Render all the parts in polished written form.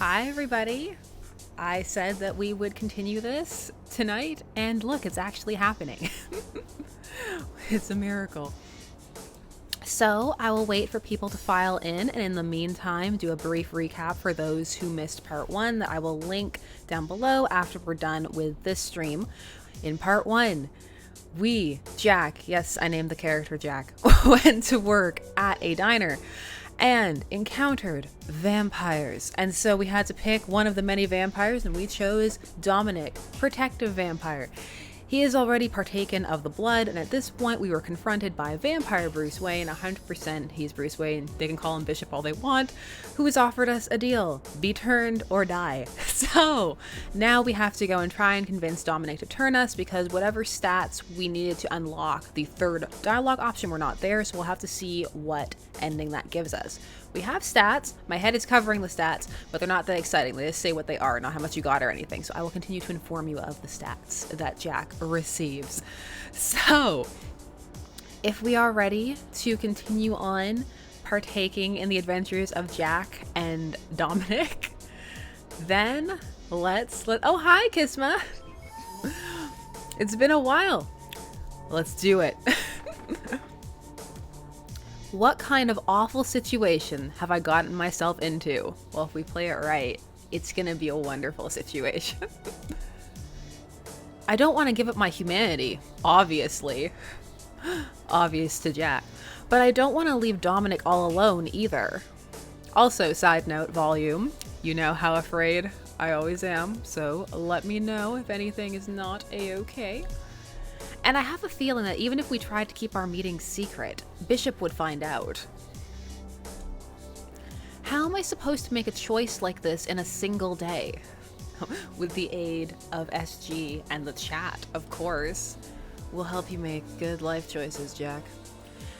Hi, everybody. I said that we would continue this tonight, and look, it's actually happening. It's a miracle. So, I will wait for people to file in, and in the meantime, do a brief recap for those who missed part one that I will link down below after we're done with this stream. In part one, Jack, yes, I named the character Jack, went to work at a diner and encountered vampires. And so we had to pick one of the many vampires, and we chose Dominic, protective vampire. He has already partaken of the blood, and at this point we were confronted by vampire Bruce Wayne. 100% he's Bruce Wayne. They can call him Bishop all they want, who has offered us a deal: be turned or die. So now we have to go and try and convince Dominic to turn us, because whatever stats we needed to unlock the third dialogue option were not there, so we'll have to see what ending that gives us. We have stats. My head is covering the stats, but they're not that exciting. They just say what they are, not how much you got or anything. So I will continue to inform you of the stats that Jack receives. So, if we are ready to continue on partaking in the adventures of Jack and Dominic, then oh, hi, Kisma. It's been a while. Let's do it. What kind of awful situation have I gotten myself into? Well, if we play it right, it's gonna be a wonderful situation. I don't want to give up my humanity, obviously. Obvious to Jack. But I don't want to leave Dominic all alone either. Also, side note, volume. You know how afraid I always am, so let me know if anything is not a-okay. And I have a feeling that even if we tried to keep our meeting secret, Bishop would find out. How am I supposed to make a choice like this in a single day? With the aid of SG and the chat, of course. We'll help you make good life choices, Jack.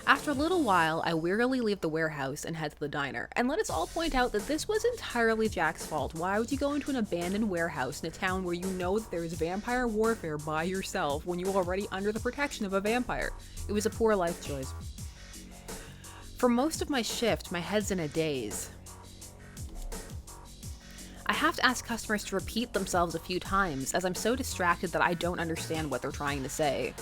After a little while, I wearily leave the warehouse and head to the diner. And let us all point out that this was entirely Jack's fault. Why would you go into an abandoned warehouse in a town where you know that there is vampire warfare by yourself when you're already under the protection of a vampire? It was a poor life choice. For most of my shift, my head's in a daze. I have to ask customers to repeat themselves a few times, as I'm so distracted that I don't understand what they're trying to say.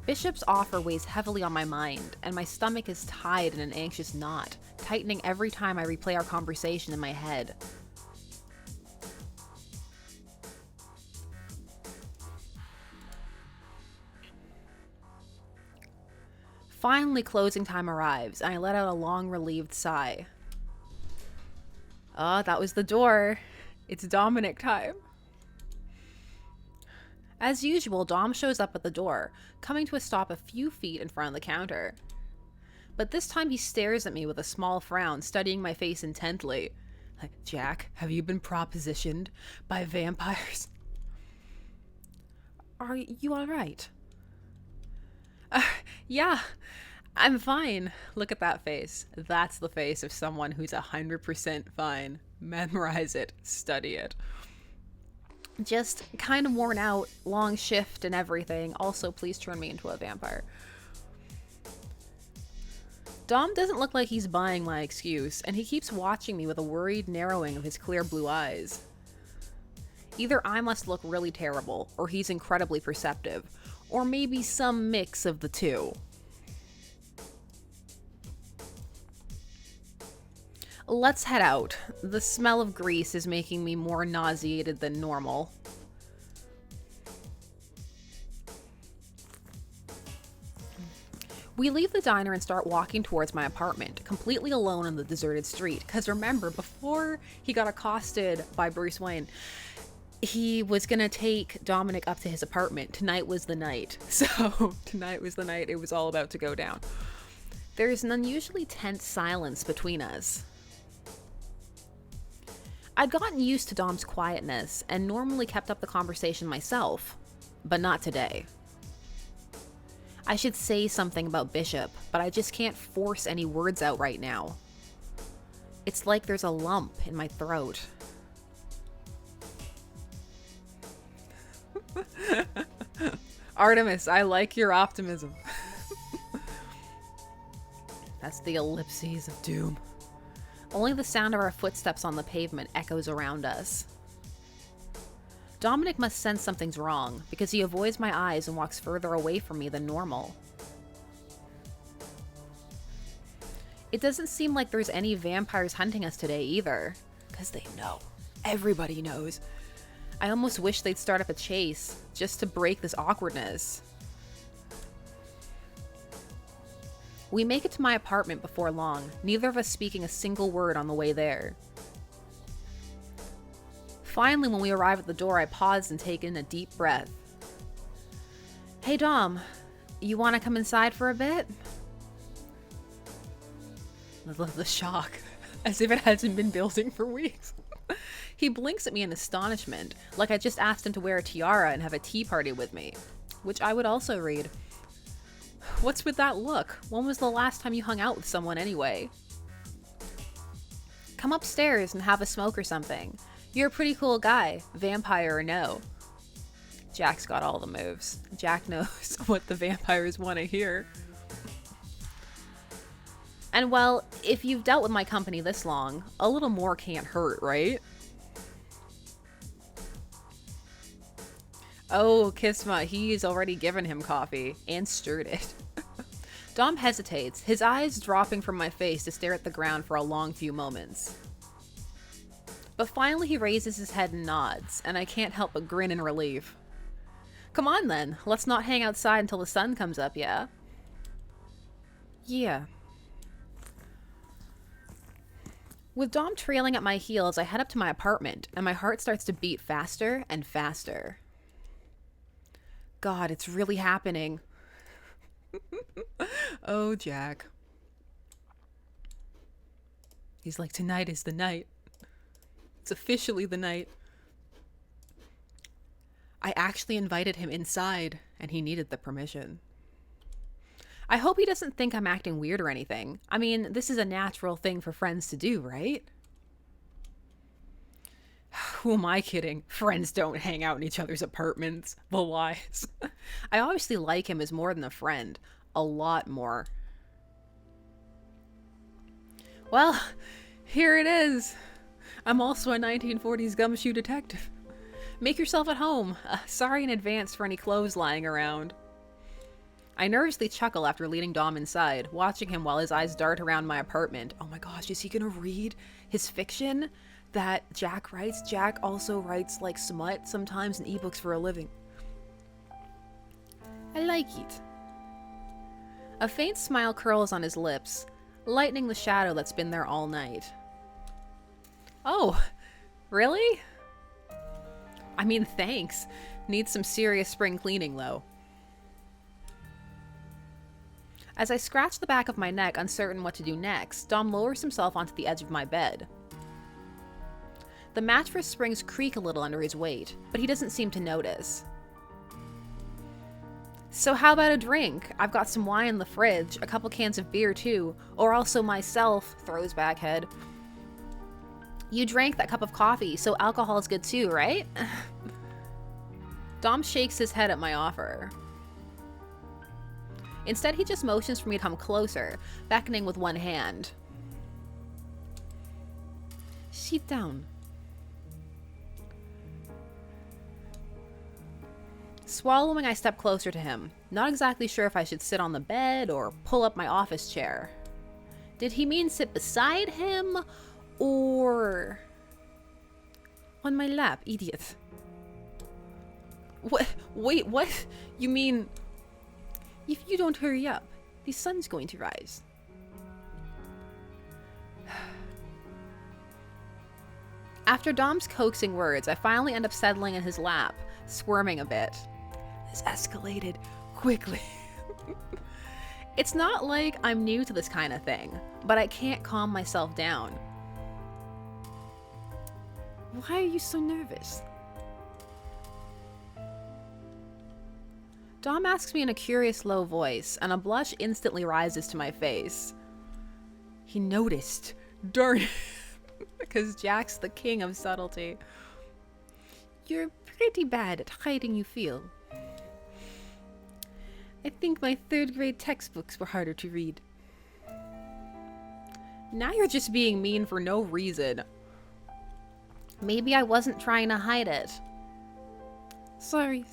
Bishop's offer weighs heavily on my mind, and my stomach is tied in an anxious knot, tightening every time I replay our conversation in my head. Finally, closing time arrives, and I let out a long, relieved sigh. Oh, that was the door. It's Dominic time. As usual, Dom shows up at the door, coming to a stop a few feet in front of the counter. But this time he stares at me with a small frown, studying my face intently. Like, Jack, have you been propositioned by vampires? Are you alright? Yeah, I'm fine. Look at that face. That's the face of someone who's 100% fine. Memorize it. Study it. Just kind of worn out, long shift and everything. Also, please turn me into a vampire. Dom doesn't look like he's buying my excuse, and he keeps watching me with a worried narrowing of his clear blue eyes. Either I must look really terrible, or he's incredibly perceptive, or maybe some mix of the two. Let's head out. The smell of grease is making me more nauseated than normal. We leave the diner and start walking towards my apartment, completely alone on the deserted street. Because remember, before he got accosted by Bruce Wayne, he was gonna take Dominic up to his apartment. Tonight was the night. So, tonight was the night it was all about to go down. There's an unusually tense silence between us. I'd gotten used to Dom's quietness and normally kept up the conversation myself, but not today. I should say something about Bishop, but I just can't force any words out right now. It's like there's a lump in my throat. Artemis, I like your optimism. That's the ellipses of doom. Only the sound of our footsteps on the pavement echoes around us. Dominic must sense something's wrong, because he avoids my eyes and walks further away from me than normal. It doesn't seem like there's any vampires hunting us today either, because they know. Everybody knows. I almost wish they'd start up a chase, just to break this awkwardness. We make it to my apartment before long, neither of us speaking a single word on the way there. Finally, when we arrive at the door, I pause and take in a deep breath. Hey Dom, you want to come inside for a bit? The shock, as if it hasn't been building for weeks. He blinks at me in astonishment, like I just asked him to wear a tiara and have a tea party with me, which I would also read. What's with that look? When was the last time you hung out with someone anyway? Come upstairs and have a smoke or something. You're a pretty cool guy, vampire or no. Jack's got all the moves. Jack knows what the vampires want to hear. And well, if you've dealt with my company this long, a little more can't hurt, right? Oh, Kisma, he's already given him coffee and stirred it. Dom hesitates, his eyes dropping from my face to stare at the ground for a long few moments. But finally he raises his head and nods, and I can't help but grin in relief. Come on then, let's not hang outside until the sun comes up, yeah? Yeah. With Dom trailing at my heels, I head up to my apartment, and my heart starts to beat faster and faster. God, it's really happening. Oh, Jack. He's like, tonight is the night. It's officially the night. I actually invited him inside, and he needed the permission. I hope he doesn't think I'm acting weird or anything. I mean, this is a natural thing for friends to do, right? Who am I kidding? Friends don't hang out in each other's apartments. The lies. I obviously like him as more than a friend. A lot more. Well, here it is. I'm also a 1940s gumshoe detective. Make yourself at home. Sorry in advance for any clothes lying around. I nervously chuckle after leading Dom inside, watching him while his eyes dart around my apartment. Oh my gosh, is he gonna read his fiction that Jack writes? Jack also writes like smut sometimes in ebooks for a living. I like it. A faint smile curls on his lips, lightening the shadow that's been there all night. Oh, really? I mean, thanks. Needs some serious spring cleaning, though. As I scratch the back of my neck, uncertain what to do next, Dom lowers himself onto the edge of my bed. The mattress springs creak a little under his weight, but he doesn't seem to notice. So how about a drink? I've got some wine in the fridge, a couple cans of beer too, or also myself, throws back head. You drank that cup of coffee, so alcohol is good too, right? Dom shakes his head at my offer. Instead, he just motions for me to come closer, beckoning with one hand. Sit down. Swallowing, I step closer to him, not exactly sure if I should sit on the bed or pull up my office chair. Did he mean sit beside him, or on my lap, idiot? What? Wait, what? You mean, if you don't hurry up, the sun's going to rise. After Dom's coaxing words, I finally end up settling in his lap, squirming a bit. This escalated quickly. It's not like I'm new to this kind of thing, but I can't calm myself down. Why are you so nervous? Dom asks me in a curious low voice, and a blush instantly rises to my face. He noticed. Darn it. Because Jack's the king of subtlety. You're pretty bad at hiding you feel. I think my 3rd grade textbooks were harder to read. Now you're just being mean for no reason. Maybe I wasn't trying to hide it. Sorry.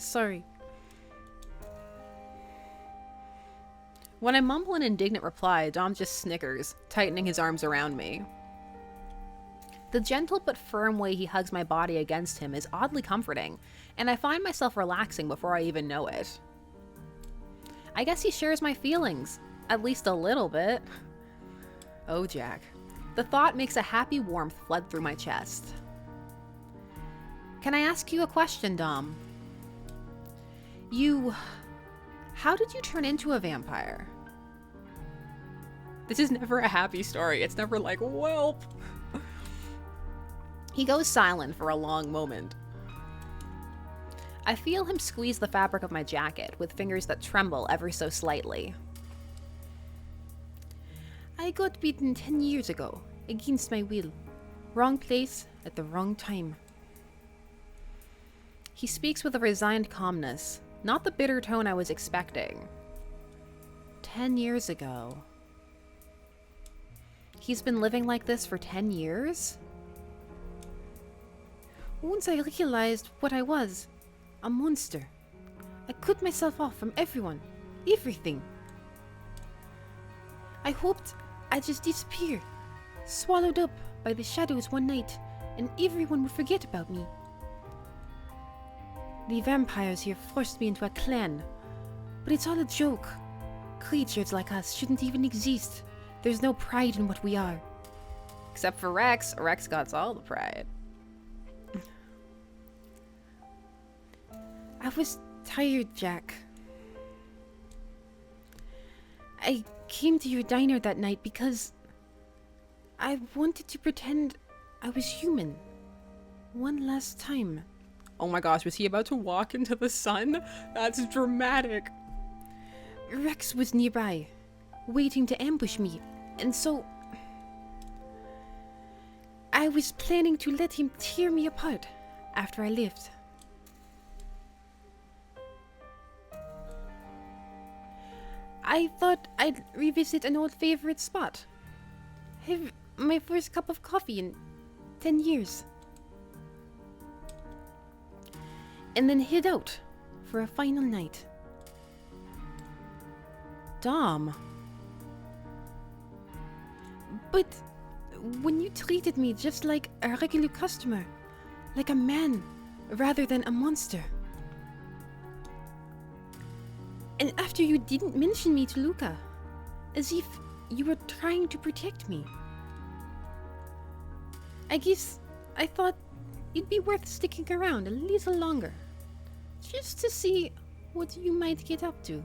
When I mumble an indignant reply, Dom just snickers, tightening his arms around me. The gentle but firm way he hugs my body against him is oddly comforting, and I find myself relaxing before I even know it. I guess he shares my feelings, at least a little bit. Oh, Jack. The thought makes a happy warmth flood through my chest. Can I ask you a question, Dom? How did you turn into a vampire? This is never a happy story. It's never like, welp. He goes silent for a long moment. I feel him squeeze the fabric of my jacket with fingers that tremble ever so slightly. I got beaten 10 years ago, against my will. Wrong place at the wrong time. He speaks with a resigned calmness, not the bitter tone I was expecting. 10 years ago. He's been living like this for 10 years? Once I realized what I was, a monster. I cut myself off from everyone, everything. I hoped I'd just disappear, swallowed up by the shadows one night, and everyone would forget about me. The vampires here forced me into a clan, but it's all a joke. Creatures like us shouldn't even exist. There's no pride in what we are. Except for Rex. Rex got all the pride. I was tired, Jack. I came to your diner that night because I wanted to pretend I was human. One last time. Oh my gosh, was he about to walk into the sun? That's dramatic. Rex was nearby, waiting to ambush me, and so I was planning to let him tear me apart after I left. I thought I'd revisit an old favorite spot. Have my first cup of coffee in 10 years. And then head out for a final night. Dom. But when you treated me just like a regular customer, like a man rather than a monster. And after you didn't mention me to Luca, as if you were trying to protect me. I guess I thought it'd be worth sticking around a little longer, just to see what you might get up to.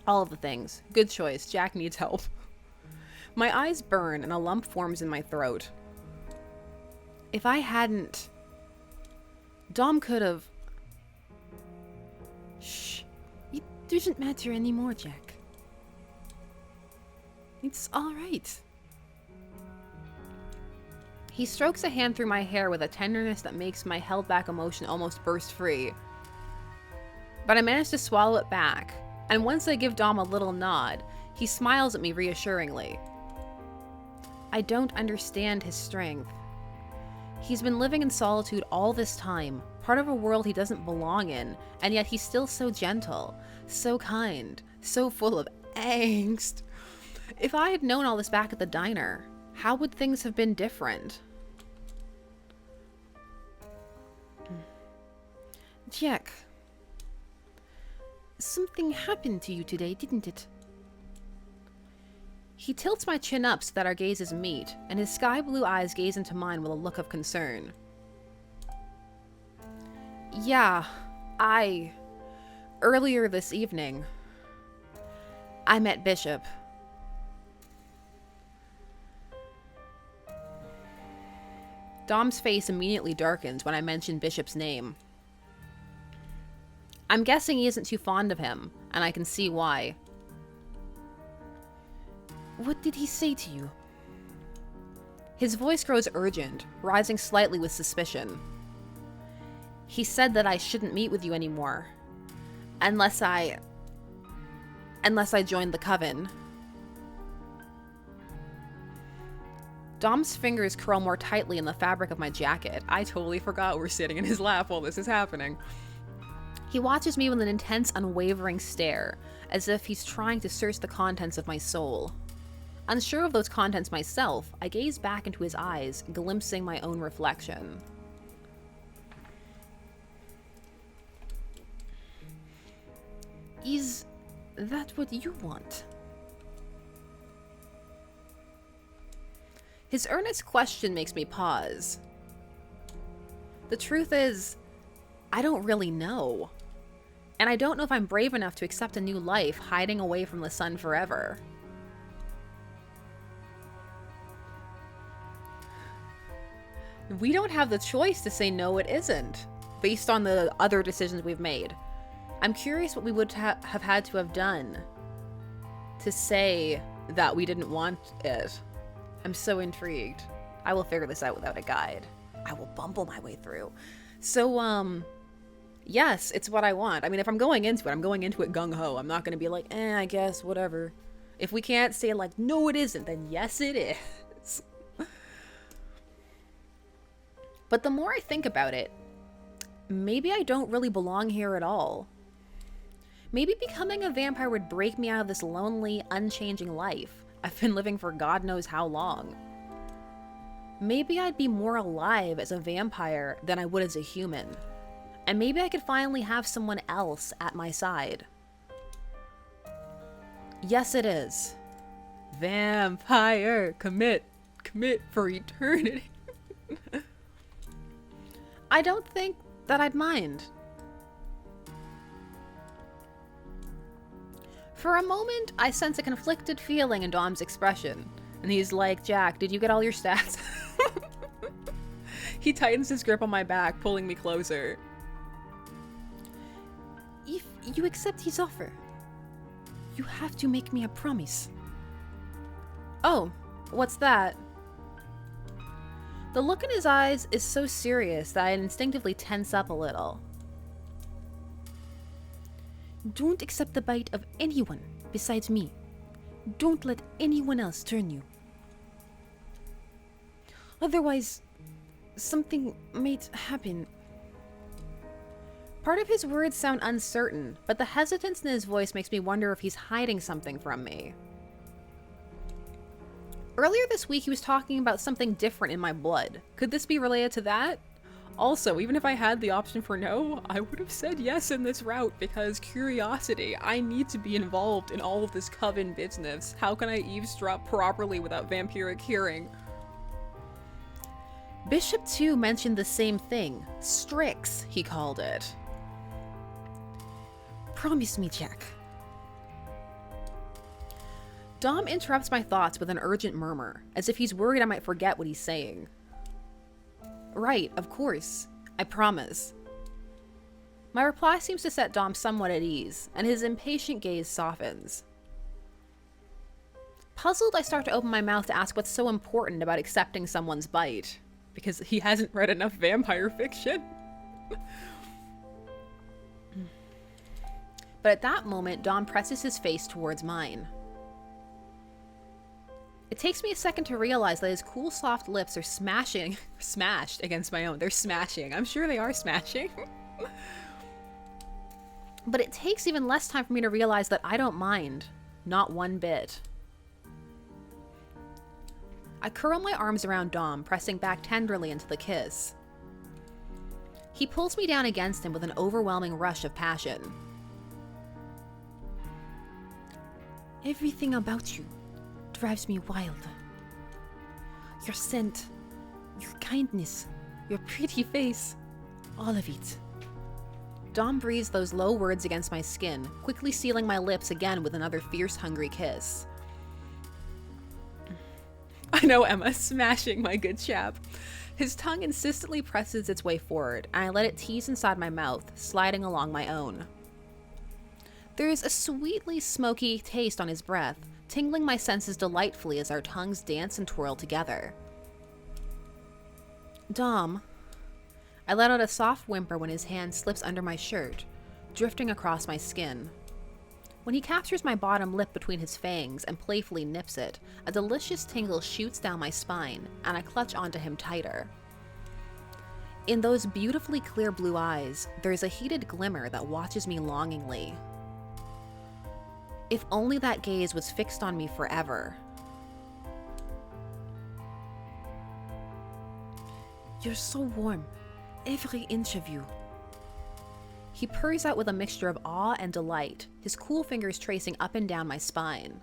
All of the things. Good choice. Jack needs help. My eyes burn and a lump forms in my throat. If I hadn't... Dom could have... Shh. It doesn't matter anymore, Jack. It's alright. He strokes a hand through my hair with a tenderness that makes my held-back emotion almost burst free. But I manage to swallow it back, and once I give Dom a little nod, he smiles at me reassuringly. I don't understand his strength. He's been living in solitude all this time, part of a world he doesn't belong in, and yet he's still so gentle, so kind, so full of angst. If I had known all this back at the diner, how would things have been different? Jack, something happened to you today, didn't it? He tilts my chin up so that our gazes meet, and his sky blue eyes gaze into mine with a look of concern. Yeah, earlier this evening, I met Bishop. Dom's face immediately darkens when I mention Bishop's name. I'm guessing he isn't too fond of him, and I can see why. What did he say to you? His voice grows urgent, rising slightly with suspicion. He said that I shouldn't meet with you anymore, Unless I joined the coven. Dom's fingers curl more tightly in the fabric of my jacket. I totally forgot we're sitting in his lap while this is happening. He watches me with an intense, unwavering stare, as if he's trying to search the contents of my soul. Unsure of those contents myself, I gaze back into his eyes, glimpsing my own reflection. Is that what you want? His earnest question makes me pause. The truth is, I don't really know. And I don't know if I'm brave enough to accept a new life hiding away from the sun forever. We don't have the choice to say no, it isn't, based on the other decisions we've made. I'm curious what we would have had to have done to say that we didn't want it. I'm so intrigued. I will figure this out without a guide. I will bumble my way through. So, yes, it's what I want. I mean, if I'm going into it, I'm going into it gung-ho. I'm not going to be like, I guess, whatever. If we can't say like, no, it isn't, then yes, it is. But the more I think about it, maybe I don't really belong here at all. Maybe becoming a vampire would break me out of this lonely, unchanging life I've been living for God knows how long. Maybe I'd be more alive as a vampire than I would as a human. And maybe I could finally have someone else at my side. Yes, it is. Vampire, commit for eternity. I don't think that I'd mind. For a moment, I sense a conflicted feeling in Dom's expression, and he's like, Jack, did you get all your stats? He tightens his grip on my back, pulling me closer. If you accept his offer, you have to make me a promise. Oh, what's that? The look in his eyes is so serious that I instinctively tense up a little. Don't accept the bite of anyone besides me. Don't let anyone else turn you. Otherwise, something might happen. Part of his words sound uncertain, but the hesitance in his voice makes me wonder if he's hiding something from me. Earlier this week, he was talking about something different in my blood. Could this be related to that? Also, even if I had the option for no, I would have said yes in this route because curiosity. I need to be involved in all of this coven business. How can I eavesdrop properly without vampiric hearing? Bishop 2 mentioned the same thing. Strix, he called it. Promise me, Jack. Dom interrupts my thoughts with an urgent murmur, as if he's worried I might forget what he's saying. Right, of course. I promise. My reply seems to set Dom somewhat at ease, and his impatient gaze softens. Puzzled, I start to open my mouth to ask what's so important about accepting someone's bite, because he hasn't read enough vampire fiction. But at that moment, Dom presses his face towards mine. It takes me a second to realize that his cool, soft lips are smashed against my own. They're smashing. I'm sure they are smashing. But it takes even less time for me to realize that I don't mind. Not one bit. I curl my arms around Dom, pressing back tenderly into the kiss. He pulls me down against him with an overwhelming rush of passion. Everything about you drives me wild. Your scent, your kindness, your pretty face, all of it. Dom breathes those low words against my skin, quickly sealing my lips again with another fierce, hungry kiss. I know, Emma, smashing, my good chap. His tongue insistently presses its way forward, and I let it tease inside my mouth, sliding along my own. There is a sweetly smoky taste on his breath, tingling my senses delightfully as our tongues dance and twirl together. Dom. I let out a soft whimper when his hand slips under my shirt, drifting across my skin. When he captures my bottom lip between his fangs and playfully nips it, a delicious tingle shoots down my spine, and I clutch onto him tighter. In those beautifully clear blue eyes, there is a heated glimmer that watches me longingly. If only that gaze was fixed on me forever. You're so warm, every inch of you. He purrs out with a mixture of awe and delight, his cool fingers tracing up and down my spine.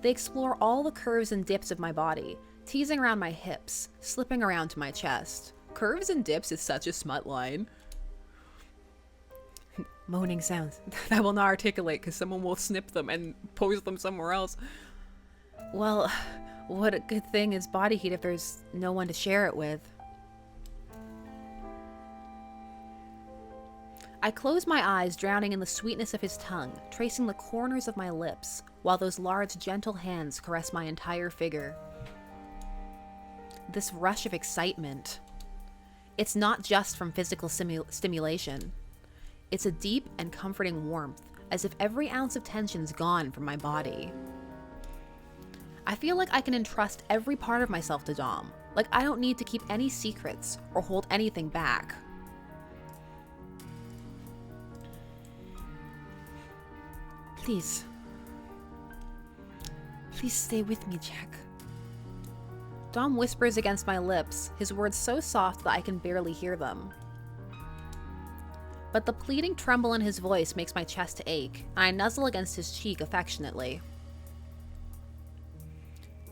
They explore all the curves and dips of my body, teasing around my hips, slipping around to my chest. Curves and dips is such a smut line. Moaning sounds that I will not articulate because someone will snip them and post them somewhere else. Well, what a good thing is body heat if there's no one to share it with. I close my eyes, drowning in the sweetness of his tongue, tracing the corners of my lips, while those large, gentle hands caress my entire figure. This rush of excitement. It's not just from physical stimulation. It's a deep and comforting warmth, as if every ounce of tension's gone from my body. I feel like I can entrust every part of myself to Dom, like I don't need to keep any secrets or hold anything back. Please stay with me, Jack. Dom whispers against my lips, his words so soft that I can barely hear them. But the pleading tremble in his voice makes my chest ache, and I nuzzle against his cheek affectionately.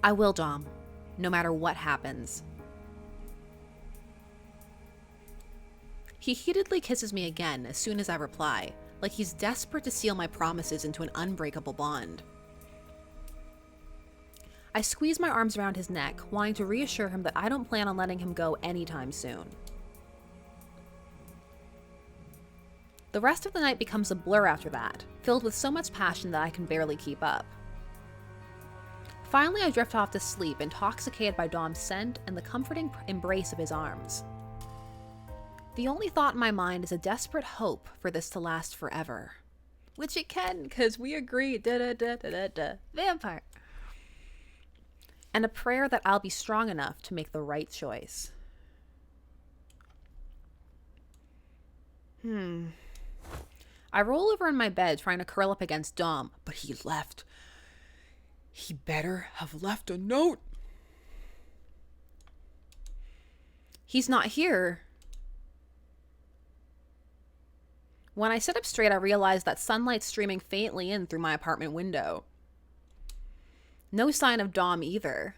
I will, Dom, no matter what happens. He heatedly kisses me again as soon as I reply, like he's desperate to seal my promises into an unbreakable bond. I squeeze my arms around his neck, wanting to reassure him that I don't plan on letting him go anytime soon. The rest of the night becomes a blur after that, filled with so much passion that I can barely keep up. Finally, I drift off to sleep, intoxicated by Dom's scent and the comforting embrace of his arms. The only thought in my mind is a desperate hope for this to last forever. Which it can, because we agree, vampire. And a prayer that I'll be strong enough to make the right choice. I roll over in my bed trying to curl up against Dom, but he left. He better have left a note. He's not here. When I sit up straight, I realize that sunlight's streaming faintly in through my apartment window. No sign of Dom either.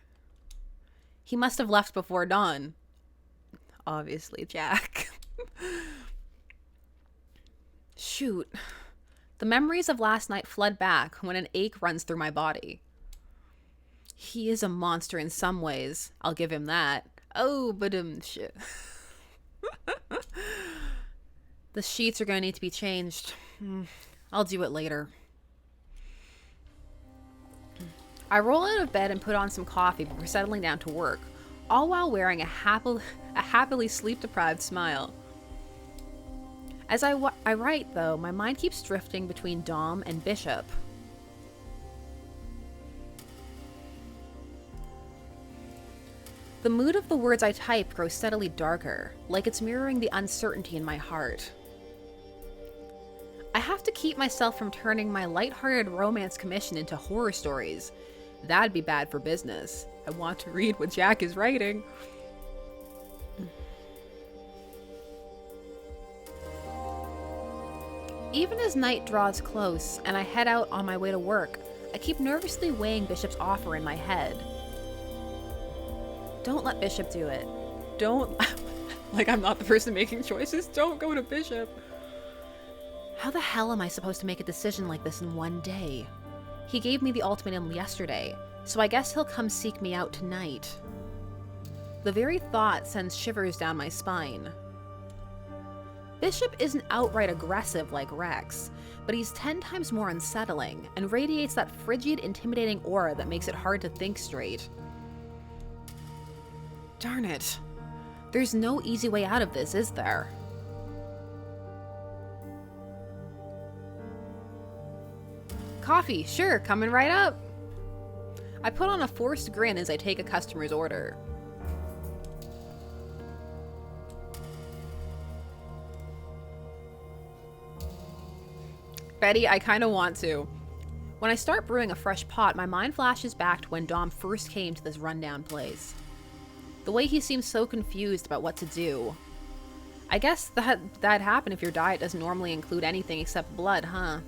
He must have left before dawn. Obviously, Jack. Shoot. The memories of last night flood back when an ache runs through my body. He is a monster in some ways. I'll give him that. Oh, but shit. The sheets are going to need to be changed. I'll do it later. I roll out of bed and put on some coffee before settling down to work, all while wearing a happily sleep-deprived smile. As I write, though, my mind keeps drifting between Dom and Bishop. The mood of the words I type grows steadily darker, like it's mirroring the uncertainty in my heart. I have to keep myself from turning my lighthearted romance commission into horror stories. That'd be bad for business. I want to read what Jack is writing. Even as night draws close and I head out on my way to work, I keep nervously weighing Bishop's offer in my head. Don't let Bishop do it. Don't... like I'm not the person making choices. Don't go to Bishop. How the hell am I supposed to make a decision like this in one day? He gave me the ultimatum yesterday, so I guess he'll come seek me out tonight. The very thought sends shivers down my spine. Bishop isn't outright aggressive like Rex, but he's 10 times more unsettling and radiates that frigid, intimidating aura that makes it hard to think straight. Darn it. There's no easy way out of this, is there? Coffee, sure, coming right up. I put on a forced grin as I take a customer's order. Betty, I kind of want to. When I start brewing a fresh pot, my mind flashes back to when Dom first came to this rundown place. The way he seems so confused about what to do. I guess that'd happen if your diet doesn't normally include anything except blood, huh?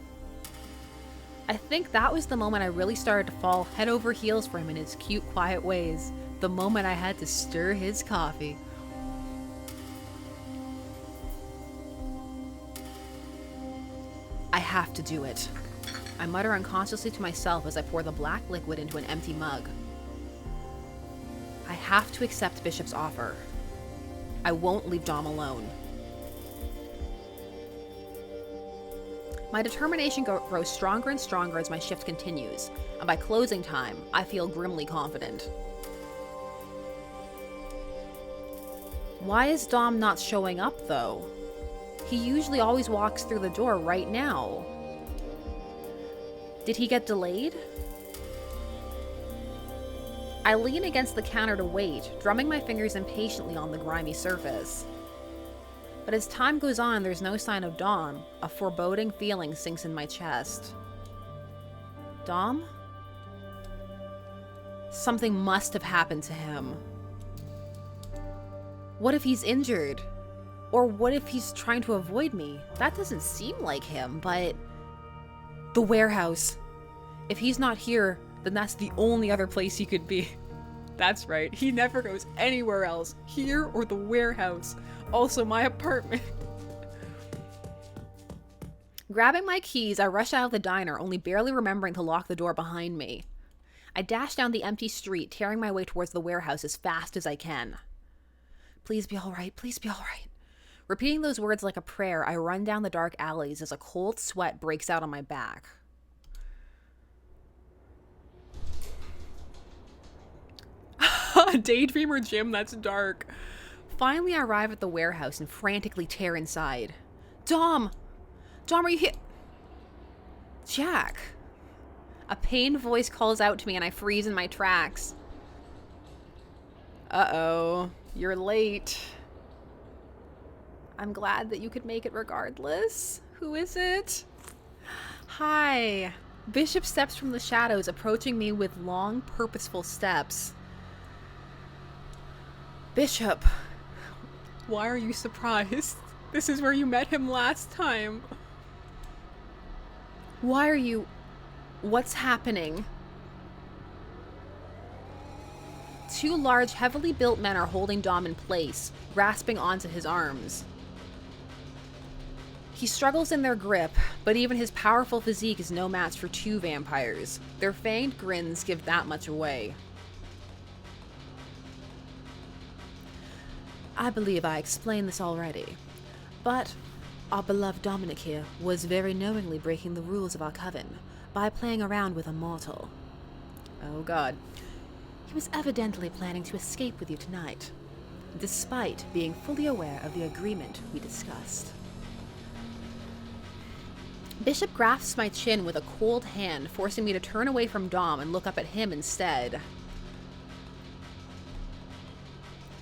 I think that was the moment I really started to fall head over heels for him in his cute, quiet ways. The moment I had to stir his coffee. I have to do it. I mutter unconsciously to myself as I pour the black liquid into an empty mug. I have to accept Bishop's offer. I won't leave Dom alone. My determination grows stronger and stronger as my shift continues, and by closing time, I feel grimly confident. Why is Dom not showing up, though? He usually always walks through the door right now. Did he get delayed? I lean against the counter to wait, drumming my fingers impatiently on the grimy surface. But as time goes on, there's no sign of Dom. A foreboding feeling sinks in my chest. Dom? Something must have happened to him. What if he's injured? Or what if he's trying to avoid me? That doesn't seem like him, but... The warehouse. If he's not here, then that's the only other place he could be. That's right, he never goes anywhere else. Here or the warehouse. Also my apartment. Grabbing my keys, I rush out of the diner, only barely remembering to lock the door behind me. I dash down the empty street, tearing my way towards the warehouse as fast as I can. Please be alright, please be alright. Repeating those words like a prayer, I run down the dark alleys as a cold sweat breaks out on my back. Daydreamer Jim, that's dark. Finally, I arrive at the warehouse and frantically tear inside. Dom! Dom, are you here? Jack! A pained voice calls out to me and I freeze in my tracks. Uh-oh, you're late. I'm glad that you could make it regardless. Who is it? Hi. Bishop steps from the shadows, approaching me with long, purposeful steps. Bishop. Why are you surprised? This is where you met him last time. Why are you... What's happening? Two large, heavily built men are holding Dom in place, grasping onto his arms. He struggles in their grip, but even his powerful physique is no match for two vampires. Their fanged grins give that much away. I believe I explained this already, but our beloved Dominic here was very knowingly breaking the rules of our coven by playing around with a mortal. Oh god. He was evidently planning to escape with you tonight, despite being fully aware of the agreement we discussed. Bishop grasps my chin with a cold hand, forcing me to turn away from Dom and look up at him instead.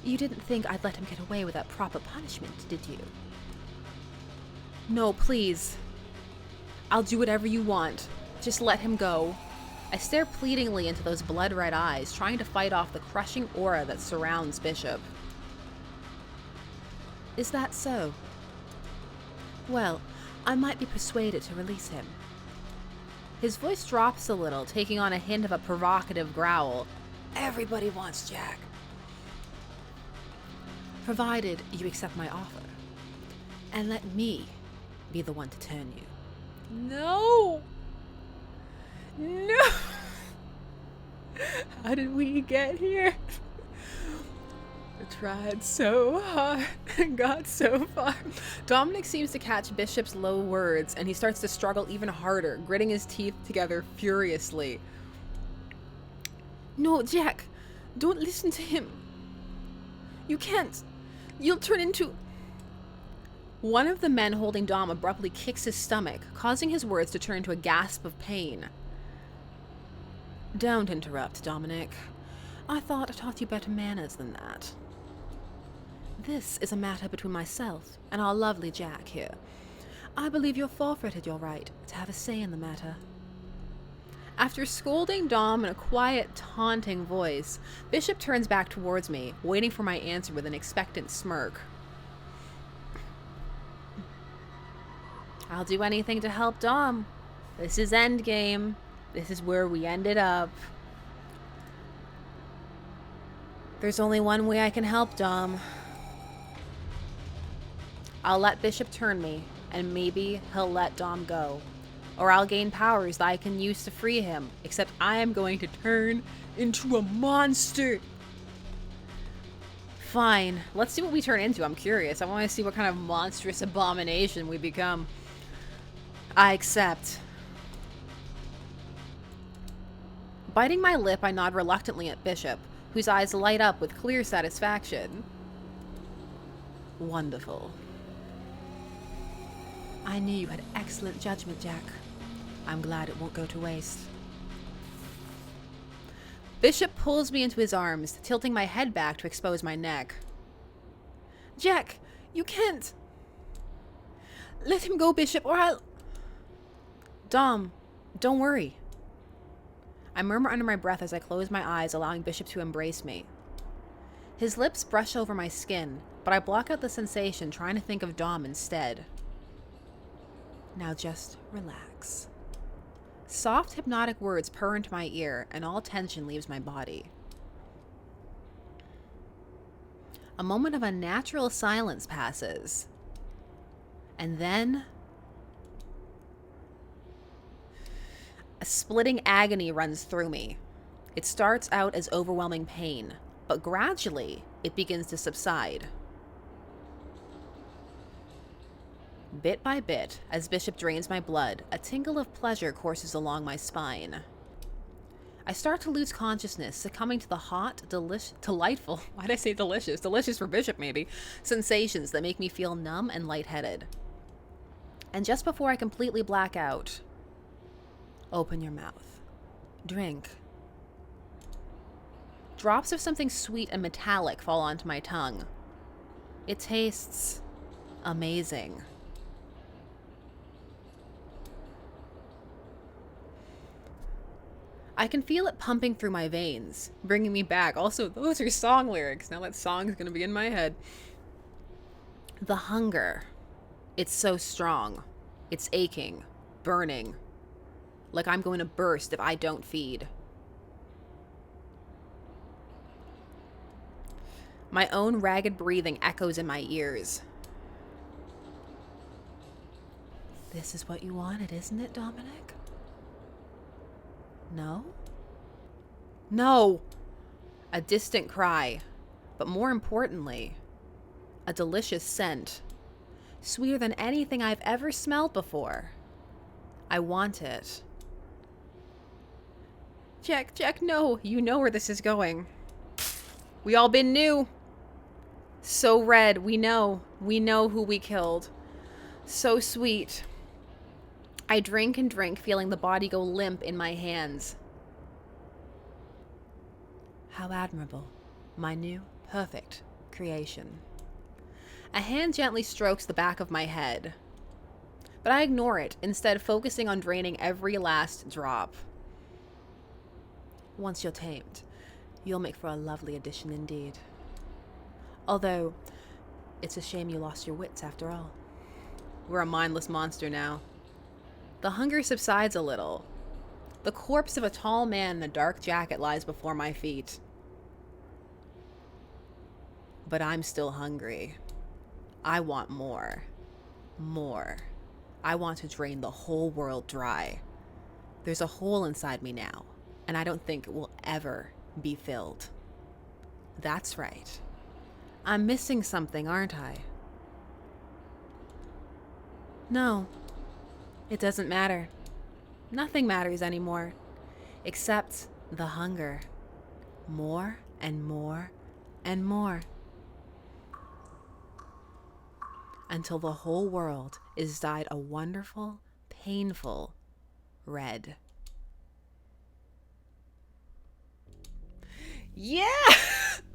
You didn't think I'd let him get away without proper punishment, did you? No, please. I'll do whatever you want. Just let him go. I stare pleadingly into those blood-red eyes, trying to fight off the crushing aura that surrounds Bishop. Is that so? Well, I might be persuaded to release him. His voice drops a little, taking on a hint of a provocative growl. Everybody wants Jack. Provided you accept my offer. And let me be the one to turn you. No! No! How did we get here? I tried so hard and got so far. Dominic seems to catch Bishop's low words, and he starts to struggle even harder, gritting his teeth together furiously. No, Jack, don't listen to him. You can't. You'll turn into... One of the men holding Dom abruptly kicks his stomach, causing his words to turn to a gasp of pain. Don't interrupt, Dominic. I thought I taught you better manners than that. This is a matter between myself and our lovely Jack here. I believe you've forfeited your right to have a say in the matter. After scolding Dom in a quiet, taunting voice, Bishop turns back towards me, waiting for my answer with an expectant smirk. I'll do anything to help Dom. This is endgame. This is where we ended up. There's only one way I can help Dom. I'll let Bishop turn me, and maybe he'll let Dom go. Or I'll gain powers that I can use to free him, except I am going to turn into a monster. Fine, let's see what we turn into. I'm curious. I want to see what kind of monstrous abomination we become. I accept. Biting my lip, I nod reluctantly at Bishop, whose eyes light up with clear satisfaction. Wonderful. I knew you had excellent judgment, Jack. I'm glad it won't go to waste. Bishop pulls me into his arms, tilting my head back to expose my neck. Jack, you can't. Let him go, Bishop, or I'll... Dom, don't worry. I murmur under my breath as I close my eyes, allowing Bishop to embrace me. His lips brush over my skin, but I block out the sensation, trying to think of Dom instead. Now just relax. Soft, hypnotic words purr into my ear, and all tension leaves my body. A moment of unnatural silence passes. And then... a splitting agony runs through me. It starts out as overwhelming pain, but gradually it begins to subside. Bit by bit, as Bishop drains my blood, a tingle of pleasure courses along my spine. I start to lose consciousness, succumbing to the hot, delightful, why'd I say delicious? Delicious for Bishop, maybe, sensations that make me feel numb and lightheaded. And just before I completely black out, open your mouth. Drink. Drops of something sweet and metallic fall onto my tongue. It tastes amazing. I can feel it pumping through my veins, bringing me back. Also, those are song lyrics. Now that song's gonna be in my head. The hunger. It's so strong. It's aching, burning. Like I'm going to burst if I don't feed. My own ragged breathing echoes in my ears. This is what you wanted, isn't it, Dominic? No? No! A distant cry, but more importantly, a delicious scent. Sweeter than anything I've ever smelled before. I want it. Jack, no! You know where this is going. We all been new. So red, we know. We know who we killed. So sweet. I drink and drink, feeling the body go limp in my hands. How admirable. My new, perfect creation. A hand gently strokes the back of my head. But I ignore it, instead focusing on draining every last drop. Once you're tamed, you'll make for a lovely addition indeed. Although, it's a shame you lost your wits after all. We're a mindless monster now. The hunger subsides a little. The corpse of a tall man in a dark jacket lies before my feet. But I'm still hungry. I want more. More. I want to drain the whole world dry. There's a hole inside me now, and I don't think it will ever be filled. That's right. I'm missing something, aren't I? No. It doesn't matter. Nothing matters anymore. Except the hunger. More and more and more. until the whole world is dyed a wonderful, painful red. Yeah!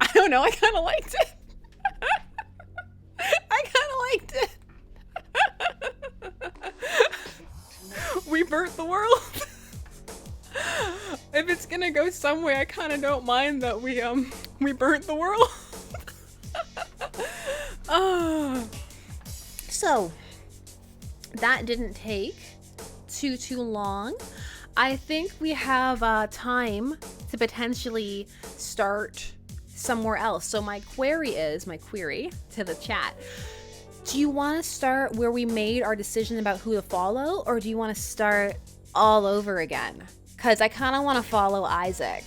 I don't know, I kind of liked it. I kind of liked it. We burnt the world. If it's gonna go some way, I kind of don't mind that we burnt the world. So that didn't take too long. I think we have time to potentially start somewhere else. So my query to the chat: do you want to start where we made our decision about who to follow, or do you want to start all over again? Because I kind of want to follow Isaac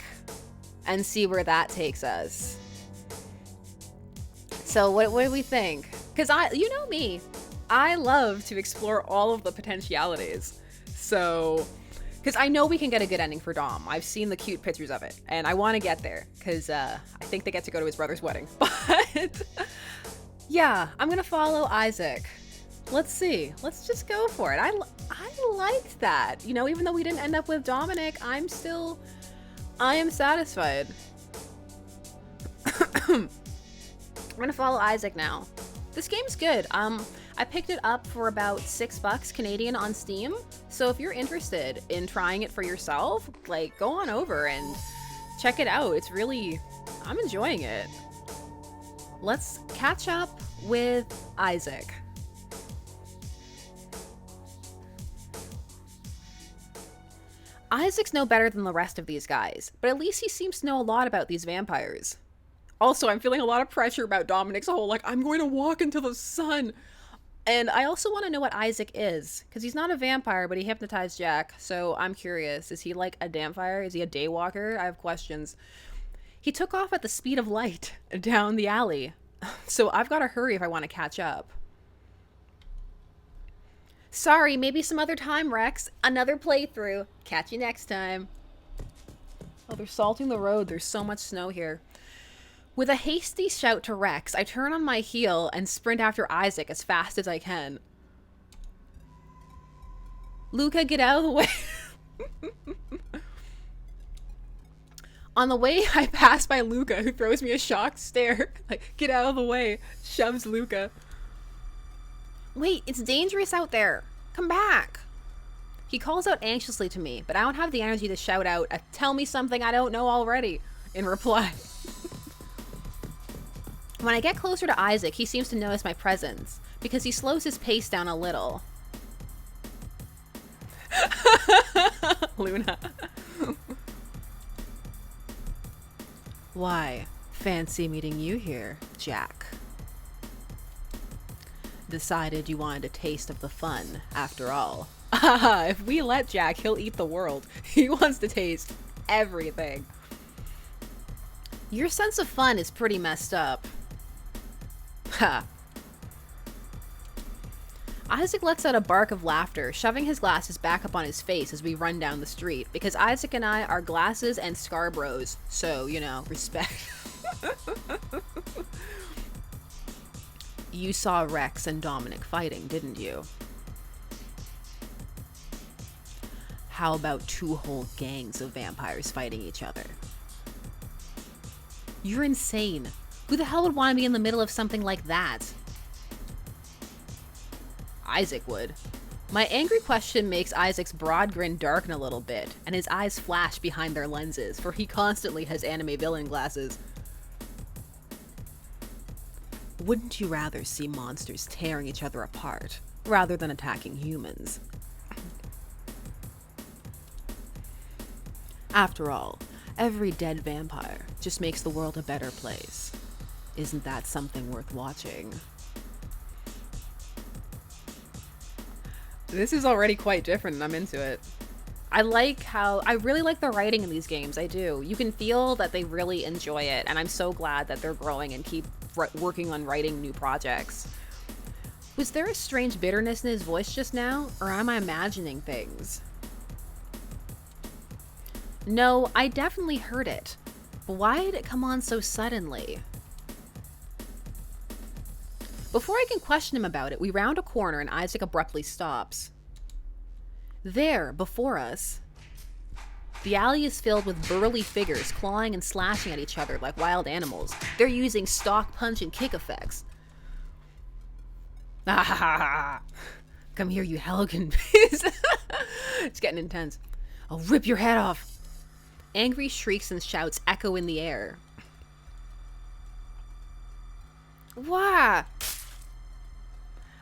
and see where that takes us. So what do we think? Because you know me, I love to explore all of the potentialities. So, because I know we can get a good ending for Dom. I've seen the cute pictures of it, and I want to get there because I think they get to go to his brother's wedding. But yeah, I'm gonna follow Isaac. Let's see. Let's just go for it. I liked that. You know, even though we didn't end up with Dominic, I am satisfied. I'm gonna follow Isaac now. This game's good. I picked it up for about $6 Canadian on Steam. So if you're interested in trying it for yourself, like, go on over and check it out. It's really, I'm enjoying it. Let's catch up with Isaac. Isaac's no better than the rest of these guys, but at least he seems to know a lot about these vampires. Also, I'm feeling a lot of pressure about Dominic's whole, like, I'm going to walk into the sun. And I also want to know what Isaac is, because he's not a vampire, but he hypnotized Jack, so I'm curious. Is he like a dampfire? Is he a daywalker? I have questions. He took off at the speed of light down the alley, so I've got to hurry if I want to catch up. Sorry, maybe some other time, Rex. Another playthrough. Catch you next time. Oh, they're salting the road. There's so much snow here. With a hasty shout to Rex, I turn on my heel and sprint after Isaac as fast as I can. Luca, get out of the way. On the way, I pass by Luca, who throws me a shocked stare. Like, get out of the way. Shoves Luca. Wait, it's dangerous out there. Come back. He calls out anxiously to me, but I don't have the energy to shout out, tell me something I don't know already, in reply. When I get closer to Isaac, he seems to notice my presence, because he slows his pace down a little. Luna. Why, fancy meeting you here, Jack. Decided you wanted a taste of the fun, after all. If we let Jack, he'll eat the world. He wants to taste everything. Your sense of fun is pretty messed up. Ha. Isaac lets out a bark of laughter, shoving his glasses back up on his face as we run down the street, because Isaac and I are glasses and scar bros, so, you know, respect. You saw Rex and Dominic fighting, didn't you? How about 2 whole gangs of vampires fighting each other? You're insane. Who the hell would want to be in the middle of something like that? Isaac would. My angry question makes Isaac's broad grin darken a little bit, and his eyes flash behind their lenses, for he constantly has anime villain glasses. Wouldn't you rather see monsters tearing each other apart, rather than attacking humans? After all, every dead vampire just makes the world a better place. Isn't that something worth watching? This is already quite different and I'm into it. I really like the writing in these games, I do. You can feel that they really enjoy it, and I'm so glad that they're growing and keep working on writing new projects. Was there a strange bitterness in his voice just now, or am I imagining things? No, I definitely heard it. But why did it come on so suddenly? Before I can question him about it, we round a corner and Isaac abruptly stops. There, before us, the alley is filled with burly figures clawing and slashing at each other like wild animals. They're using stock punch and kick effects. Ah ha ha ha! Come here, you Helgen piece. It's getting intense. I'll rip your head off. Angry shrieks and shouts echo in the air. Wah!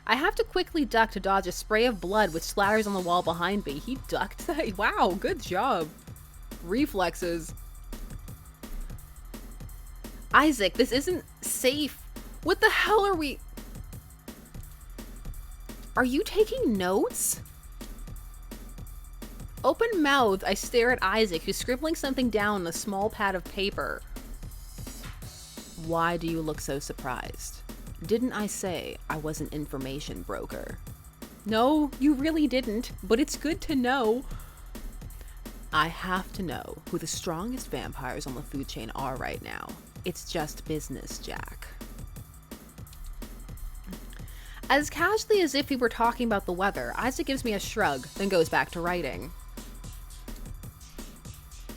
I have to quickly duck to dodge a spray of blood which splatters on the wall behind me. He ducked that? Wow, good job. Reflexes. Isaac, this isn't safe. What the hell are we... Are you taking notes? Open mouthed, I stare at Isaac, who's scribbling something down on a small pad of paper. Why do you look so surprised? Didn't I say I was an information broker? No, you really didn't, but it's good to know. I have to know who the strongest vampires on the food chain are right now. It's just business, Jack. As casually as if we were talking about the weather, Isaac gives me a shrug, then goes back to writing.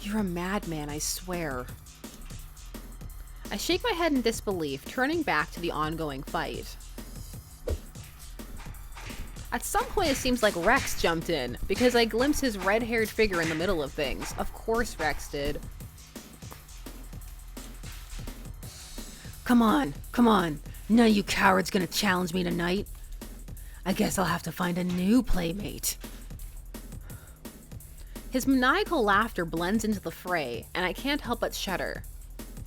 You're a madman, I swear. I shake my head in disbelief, turning back to the ongoing fight. At some point it seems like Rex jumped in, because I glimpse his red-haired figure in the middle of things. Of course Rex did. Come on, come on. None of you cowards gonna challenge me tonight. I guess I'll have to find a new playmate. His maniacal laughter blends into the fray, and I can't help but shudder.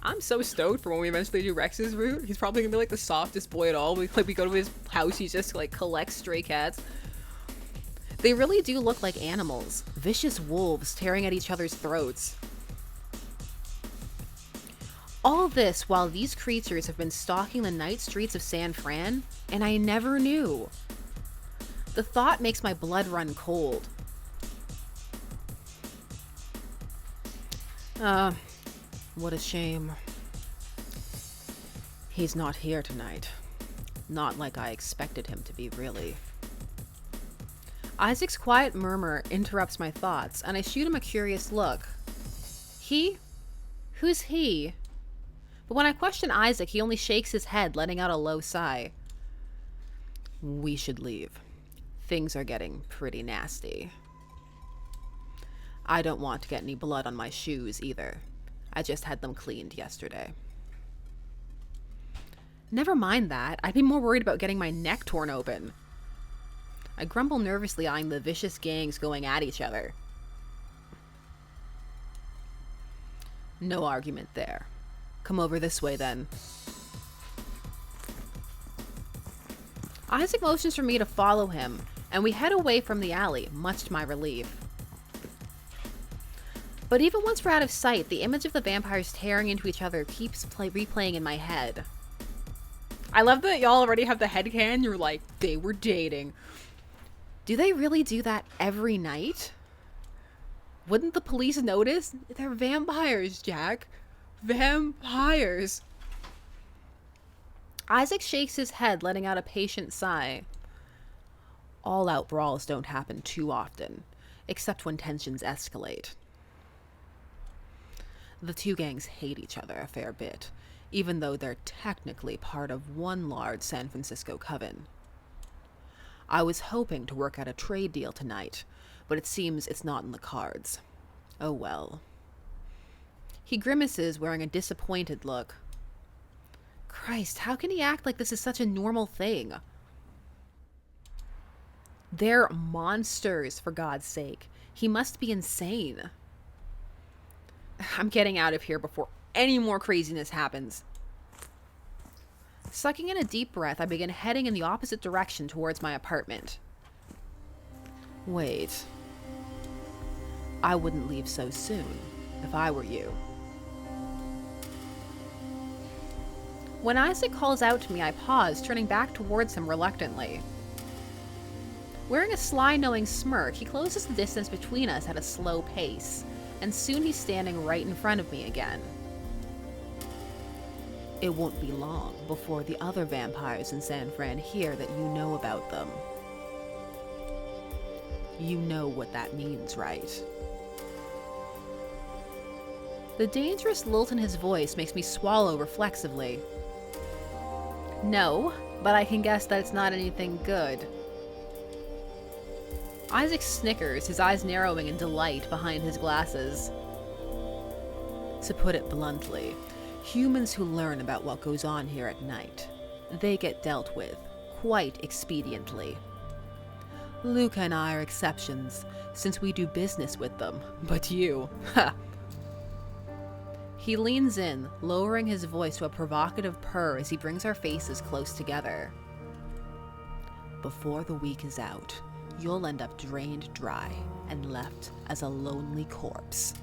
I'm so stoked for when we eventually do Rex's route. He's probably gonna be like the softest boy at all. We go to his house, he just like collects stray cats. They really do look like animals. Vicious wolves tearing at each other's throats. All this while these creatures have been stalking the night streets of San Fran, and I never knew. The thought makes my blood run cold. What a shame. He's not here tonight. Not like I expected him to be, really. Isaac's quiet murmur interrupts my thoughts, and I shoot him a curious look. He? Who's he? But when I question Isaac, he only shakes his head, letting out a low sigh. We should leave. Things are getting pretty nasty. I don't want to get any blood on my shoes, either. I just had them cleaned yesterday. Never mind that. I'd be more worried about getting my neck torn open. I grumble nervously, eyeing the vicious gangs going at each other. No argument there. Come over this way, then. Isaac motions for me to follow him, and we head away from the alley, much to my relief. But even once we're out of sight, the image of the vampires tearing into each other keeps replaying in my head. I love that y'all already have the headcanon. You're like, they were dating. Do they really do that every night? Wouldn't the police notice? They're vampires, Jack. Vampires. Isaac shakes his head, letting out a patient sigh. All-out brawls don't happen too often, except when tensions escalate. The two gangs hate each other a fair bit, even though they're technically part of one large San Francisco coven. I was hoping to work out a trade deal tonight, but it seems it's not in the cards. Oh well. He grimaces, wearing a disappointed look. Christ, how can he act like this is such a normal thing? They're monsters, for God's sake. He must be insane. I'm getting out of here before any more craziness happens. Sucking in a deep breath, I begin heading in the opposite direction towards my apartment. Wait. I wouldn't leave so soon, if I were you. When Isaac calls out to me, I pause, turning back towards him reluctantly. Wearing a sly, knowing smirk, he closes the distance between us at a slow pace, and soon he's standing right in front of me again. It won't be long before the other vampires in San Fran hear that you know about them. You know what that means, right? The dangerous lilt in his voice makes me swallow reflexively. No, but I can guess that it's not anything good. Isaac snickers, his eyes narrowing in delight behind his glasses. To put it bluntly, humans who learn about what goes on here at night, they get dealt with quite expediently. Luca and I are exceptions, since we do business with them, but you, ha! He leans in, lowering his voice to a provocative purr as he brings our faces close together. Before the week is out, you'll end up drained dry and left as a lonely corpse.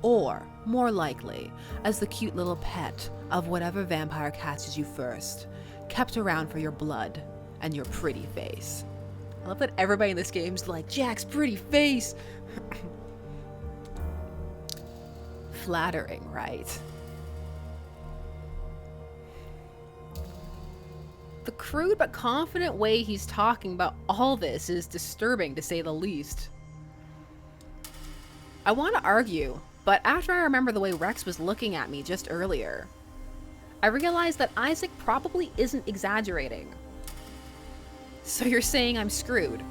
Or, more likely, as the cute little pet of whatever vampire catches you first, kept around for your blood and your pretty face. I love that everybody in this game's like, Jack's pretty face! Flattering, right? The crude but confident way he's talking about all this is disturbing, to say the least. I want to argue, but after I remember the way Rex was looking at me just earlier, I realized that Isaac probably isn't exaggerating. So you're saying I'm screwed?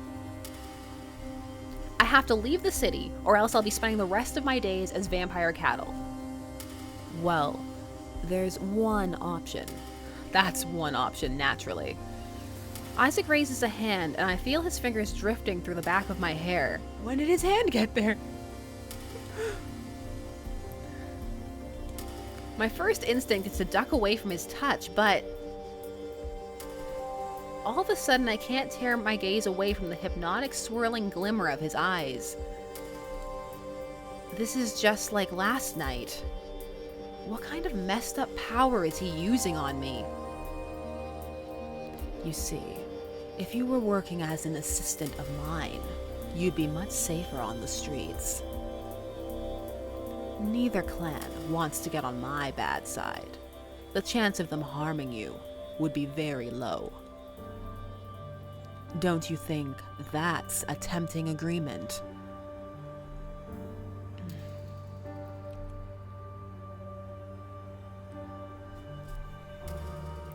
I have to leave the city, or else I'll be spending the rest of my days as vampire cattle. Well, there's one option. That's one option, naturally. Isaac raises a hand, and I feel his fingers drifting through the back of my hair. When did his hand get there? My first instinct is to duck away from his touch, but all of a sudden I can't tear my gaze away from the hypnotic swirling glimmer of his eyes. This is just like last night. What kind of messed up power is he using on me? You see, if you were working as an assistant of mine, you'd be much safer on the streets. Neither clan wants to get on my bad side. The chance of them harming you would be very low. Don't you think that's a tempting agreement?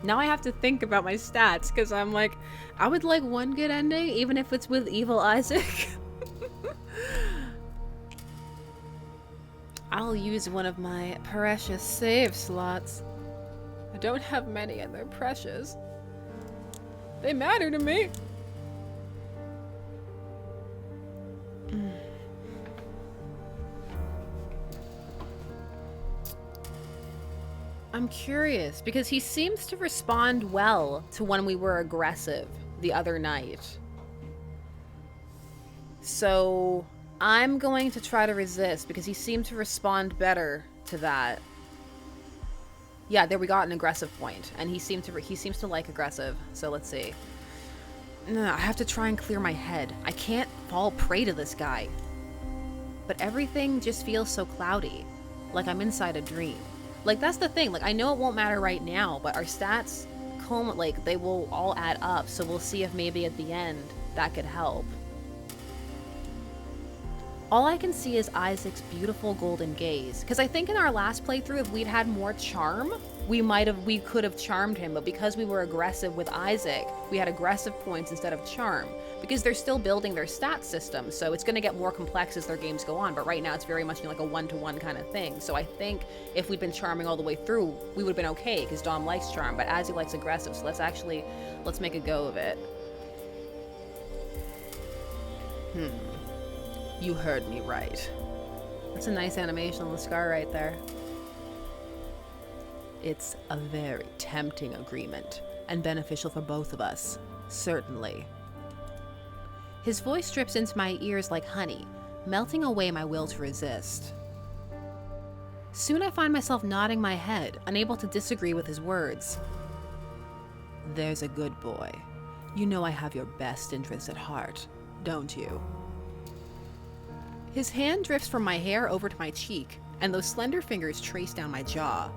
Now I have to think about my stats, because I'm like, I would like one good ending, even if it's with Evil Isaac. I'll use one of my precious save slots. I don't have many and they're precious. They matter to me. I'm curious, because he seems to respond well to when we were aggressive the other night. So I'm going to try to resist, because he seemed to respond better to that. Yeah, there we got an aggressive point, and he seems to like aggressive. So let's see. No, I have to try and clear my head. I can't fall prey to this guy. But everything just feels so cloudy, like I'm inside a dream. Like, that's the thing. Like, I know it won't matter right now, but our stats, like, they will all add up. So we'll see if maybe at the end that could help. All I can see is Isaac's beautiful golden gaze. Because I think in our last playthrough, if we'd had more charm, we could have charmed him. But because we were aggressive with Isaac, we had aggressive points instead of charm. Because they're still building their stat system, so it's going to get more complex as their games go on. But right now, it's very much like a one-to-one kind of thing. So I think if we'd been charming all the way through, we would have been okay, because Dom likes charm, but Azzy likes aggressive. So let's make a go of it. You heard me right. That's a nice animation on the scar right there. It's a very tempting agreement, and beneficial for both of us, certainly. His voice drips into my ears like honey, melting away my will to resist. Soon I find myself nodding my head, unable to disagree with his words. There's a good boy. You know I have your best interests at heart, don't you? His hand drifts from my hair over to my cheek, and those slender fingers trace down my jaw.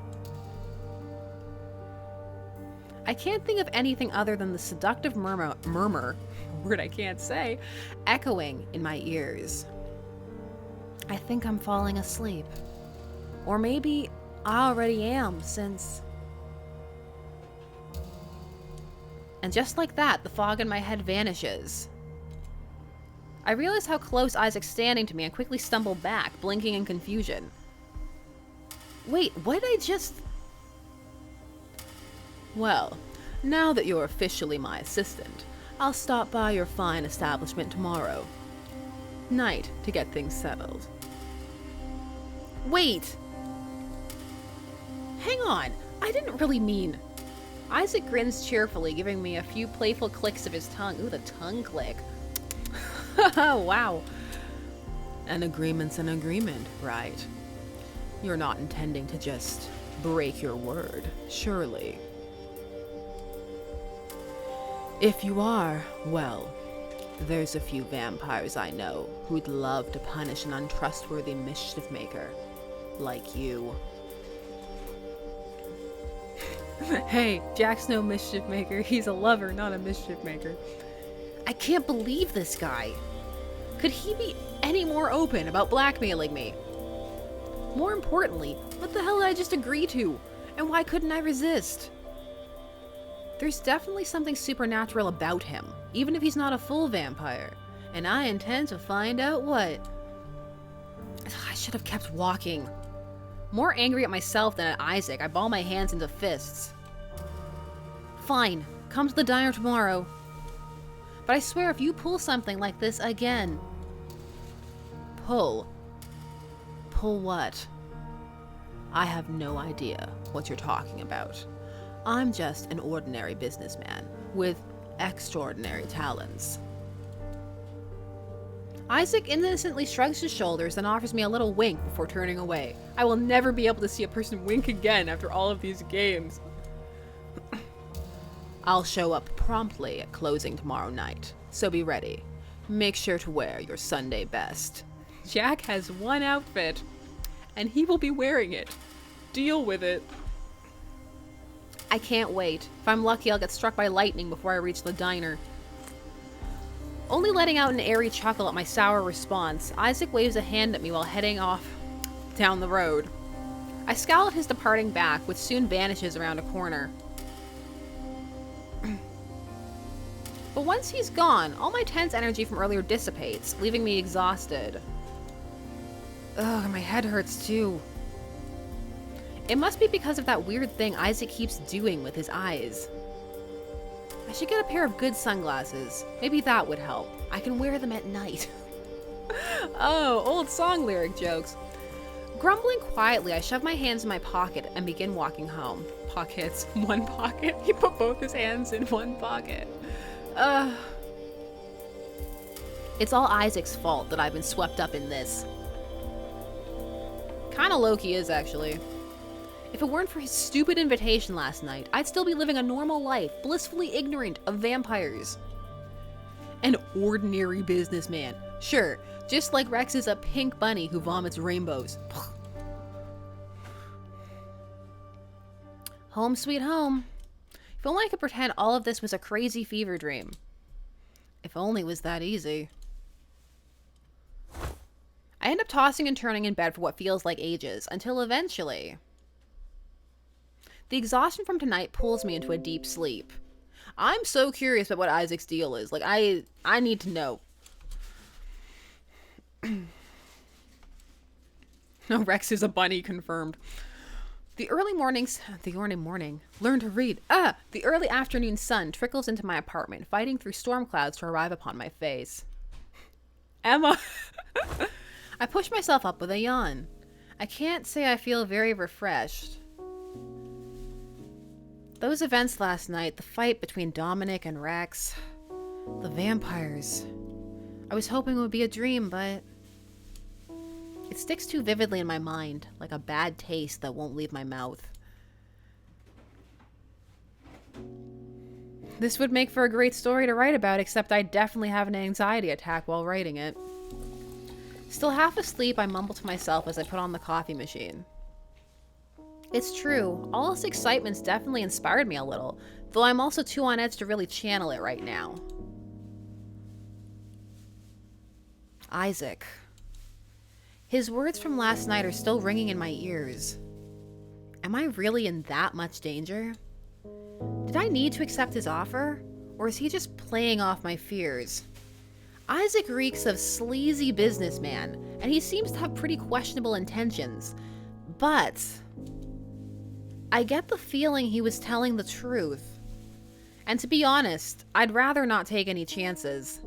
I can't think of anything other than the seductive murmur, word I can't say, echoing in my ears. I think I'm falling asleep. Or maybe I already am, since... And just like that, the fog in my head vanishes. I realize how close Isaac's standing to me and quickly stumble back, blinking in confusion. Wait, what did I just... Well, now that you're officially my assistant, I'll stop by your fine establishment tomorrow night to get things settled. Wait! Hang on, I didn't really mean... Isaac grins cheerfully, giving me a few playful clicks of his tongue. Ooh, the tongue click. Wow. An agreement's an agreement, right? You're not intending to just break your word, surely. If you are, well, there's a few vampires I know who'd love to punish an untrustworthy mischief maker like you. Hey, Jack's no mischief maker. He's a lover, not a mischief maker. I can't believe this guy. Could he be any more open about blackmailing me? More importantly, what the hell did I just agree to? And why couldn't I resist? There's definitely something supernatural about him, even if he's not a full vampire. And I intend to find out what. I should have kept walking. More angry at myself than at Isaac, I ball my hands into fists. Fine, come to the diner tomorrow. But I swear if you pull something like this again... Pull? Pull what? I have no idea what you're talking about. I'm just an ordinary businessman with extraordinary talents. Isaac innocently shrugs his shoulders and offers me a little wink before turning away. I will never be able to see a person wink again after all of these games. I'll show up promptly at closing tomorrow night, so be ready. Make sure to wear your Sunday best. Jack has one outfit, and he will be wearing it. Deal with it. I can't wait. If I'm lucky, I'll get struck by lightning before I reach the diner. Only letting out an airy chuckle at my sour response, Isaac waves a hand at me while heading off down the road. I scowl at his departing back, which soon vanishes around a corner. But once he's gone, all my tense energy from earlier dissipates, leaving me exhausted. Ugh, my head hurts too. It must be because of that weird thing Isaac keeps doing with his eyes. I should get a pair of good sunglasses. Maybe that would help. I can wear them at night. Oh, old song lyric jokes. Grumbling quietly, I shove my hands in my pocket and begin walking home. Pockets. One pocket? He put both his hands in one pocket. It's all Isaac's fault that I've been swept up in this. Kinda low-key is, actually. If it weren't for his stupid invitation last night, I'd still be living a normal life, blissfully ignorant of vampires. An ordinary businessman. Sure, just like Rex is a pink bunny who vomits rainbows. Home sweet home. If only I could pretend all of this was a crazy fever dream. If only it was that easy. I end up tossing and turning in bed for what feels like ages, until eventually... The exhaustion from tonight pulls me into a deep sleep. I'm so curious about what Isaac's deal is. Like, I need to know. No, Rex is a bunny, confirmed. The early afternoon sun trickles into my apartment, fighting through storm clouds to arrive upon my face. Emma! I push myself up with a yawn. I can't say I feel very refreshed. Those events last night, the fight between Dominic and Rex, the vampires. I was hoping it would be a dream, but it sticks too vividly in my mind, like a bad taste that won't leave my mouth. This would make for a great story to write about, except I definitely have an anxiety attack while writing it. Still half asleep, I mumble to myself as I put on the coffee machine. It's true, all this excitement's definitely inspired me a little. though I'm also too on edge to really channel it right now. Isaac. His words from last night are still ringing in my ears. Am I really in that much danger? Did I need to accept his offer? Or is he just playing off my fears? Isaac reeks of sleazy businessman, and he seems to have pretty questionable intentions. But I get the feeling he was telling the truth. And to be honest, I'd rather not take any chances.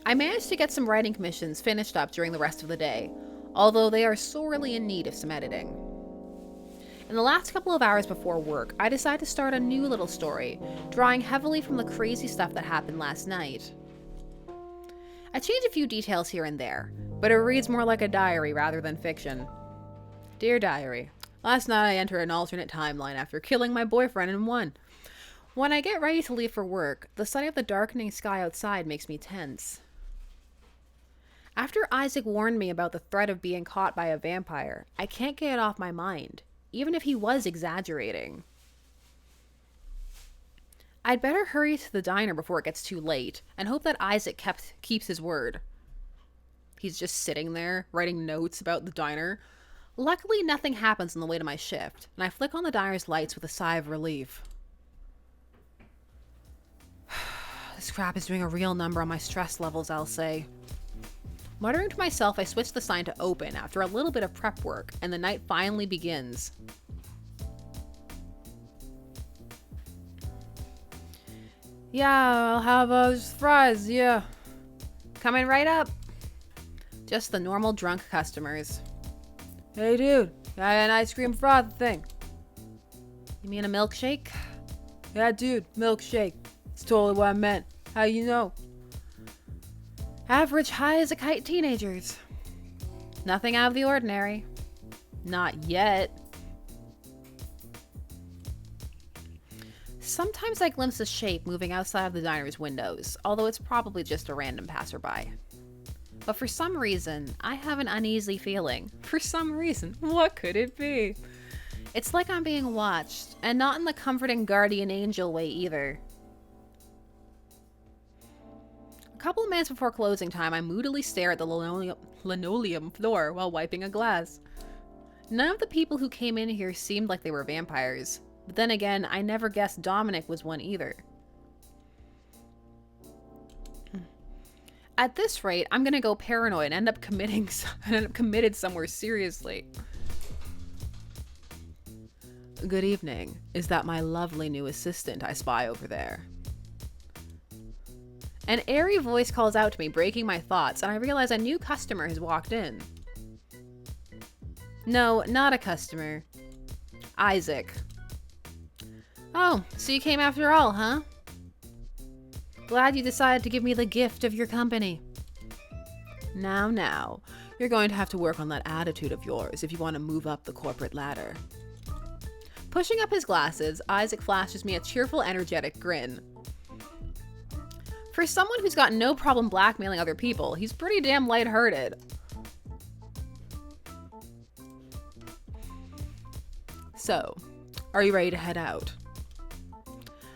I managed to get some writing commissions finished up during the rest of the day, although they are sorely in need of some editing. In the last couple of hours before work, I decided to start a new little story, drawing heavily from the crazy stuff that happened last night. I changed a few details here and there, but it reads more like a diary rather than fiction. Dear Diary, last night I entered an alternate timeline after killing my boyfriend and won. When I get ready to leave for work, the sight of the darkening sky outside makes me tense. After Isaac warned me about the threat of being caught by a vampire, I can't get it off my mind, even if he was exaggerating. I'd better hurry to the diner before it gets too late, and hope that Isaac keeps his word. He's just sitting there, writing notes about the diner. Luckily, nothing happens on the way to my shift, and I flick on the diner's lights with a sigh of relief. This crap is doing a real number on my stress levels, I'll say. Muttering to myself, I switch the sign to open after a little bit of prep work, and the night finally begins. Yeah, I'll have fries, yeah. Coming right up. Just the normal drunk customers. Hey dude, got an ice cream froth thing. You mean a milkshake? Yeah dude, milkshake. It's totally what I meant. How you know? Average high as a kite teenagers. Nothing out of the ordinary. Not yet. Sometimes I glimpse a shape moving outside of the diner's windows, although it's probably just a random passerby. But for some reason, I have an uneasy feeling. For some reason, what could it be? It's like I'm being watched, and not in the comforting guardian angel way either. A couple of minutes before closing time, I moodily stare at the linoleum floor while wiping a glass. None of the people who came in here seemed like they were vampires. But then again, I never guessed Dominic was one either. At this rate, I'm gonna go paranoid and end up committed somewhere seriously. Good evening. Is that my lovely new assistant I spy over there? An airy voice calls out to me, breaking my thoughts, and I realize a new customer has walked in. No, not a customer. Isaac. Oh, so you came after all, huh? Glad you decided to give me the gift of your company. Now, you're going to have to work on that attitude of yours if you want to move up the corporate ladder. Pushing up his glasses, Isaac flashes me a cheerful, energetic grin. For someone who's got no problem blackmailing other people, he's pretty damn lighthearted. So, are you ready to head out?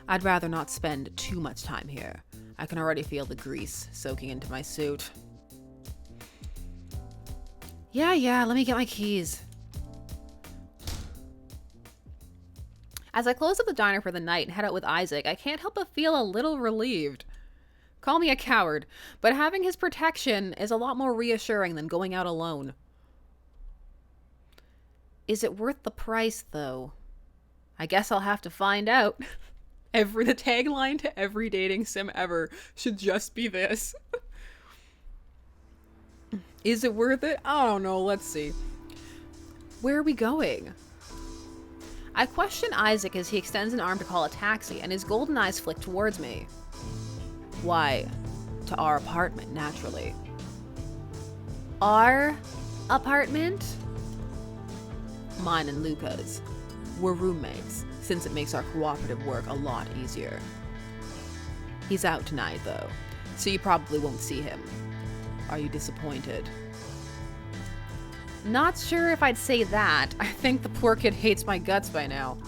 I'd rather not spend too much time here. I can already feel the grease soaking into my suit. Yeah, let me get my keys. As I close up the diner for the night and head out with Isaac, I can't help but feel a little relieved. Call me a coward, but having his protection is a lot more reassuring than going out alone. Is it worth the price, though? I guess I'll have to find out. The tagline to every dating sim ever should just be this. Is it worth it? I don't know. Let's see. Where are we going? I question Isaac as he extends an arm to call a taxi, and his golden eyes flick towards me. Why? To our apartment, naturally. Our apartment? Mine and Luca's. We're roommates, since it makes our cooperative work a lot easier. He's out tonight, though, so you probably won't see him. Are you disappointed? Not sure if I'd say that. I think the poor kid hates my guts by now.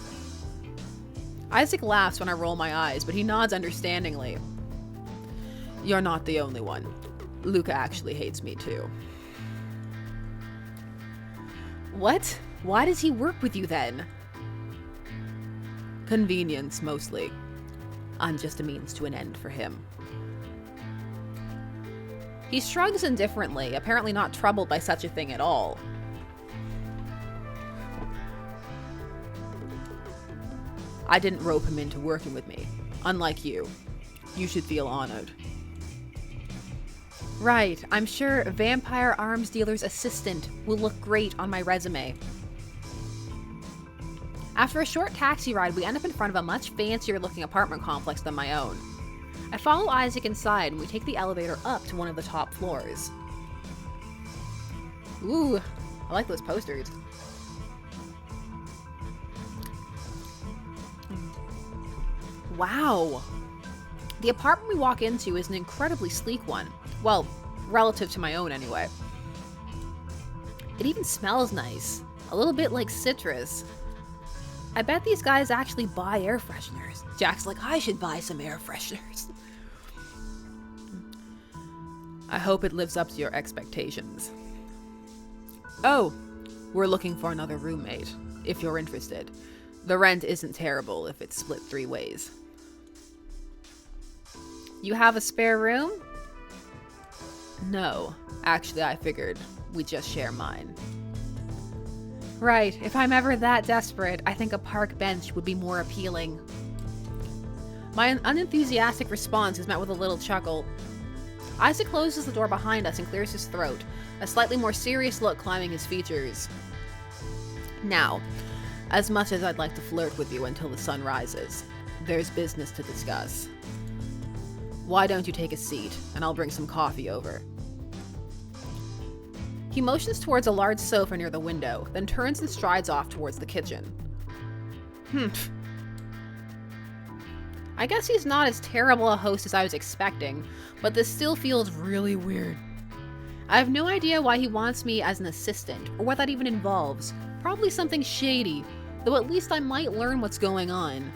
Isaac laughs when I roll my eyes, but he nods understandingly. You're not the only one. Luca actually hates me too. What? Why does he work with you then? Convenience, mostly. I'm just a means to an end for him. He shrugs indifferently, apparently not troubled by such a thing at all. I didn't rope him into working with me. Unlike you. You should feel honored. Right, I'm sure vampire arms dealer's assistant will look great on my resume. After a short taxi ride, we end up in front of a much fancier looking apartment complex than my own. I follow Isaac inside and we take the elevator up to one of the top floors. Ooh, I like those posters. Wow. The apartment we walk into is an incredibly sleek one. Well, relative to my own anyway. It even smells nice. A little bit like citrus. I bet these guys actually buy air fresheners. Jack's like, I should buy some air fresheners. I hope it lives up to your expectations. Oh, we're looking for another roommate, if you're interested. The rent isn't terrible if it's split 3 ways. You have a spare room? No, actually I figured we'd just share mine. Right, if I'm ever that desperate, I think a park bench would be more appealing. My unenthusiastic response is met with a little chuckle. Isaac closes the door behind us and clears his throat, a slightly more serious look climbing his features. Now, as much as I'd like to flirt with you until the sun rises, there's business to discuss. Why don't you take a seat, and I'll bring some coffee over. He motions towards a large sofa near the window, then turns and strides off towards the kitchen. I guess he's not as terrible a host as I was expecting, but this still feels really weird. I have no idea why he wants me as an assistant, or what that even involves. Probably something shady, though at least I might learn what's going on.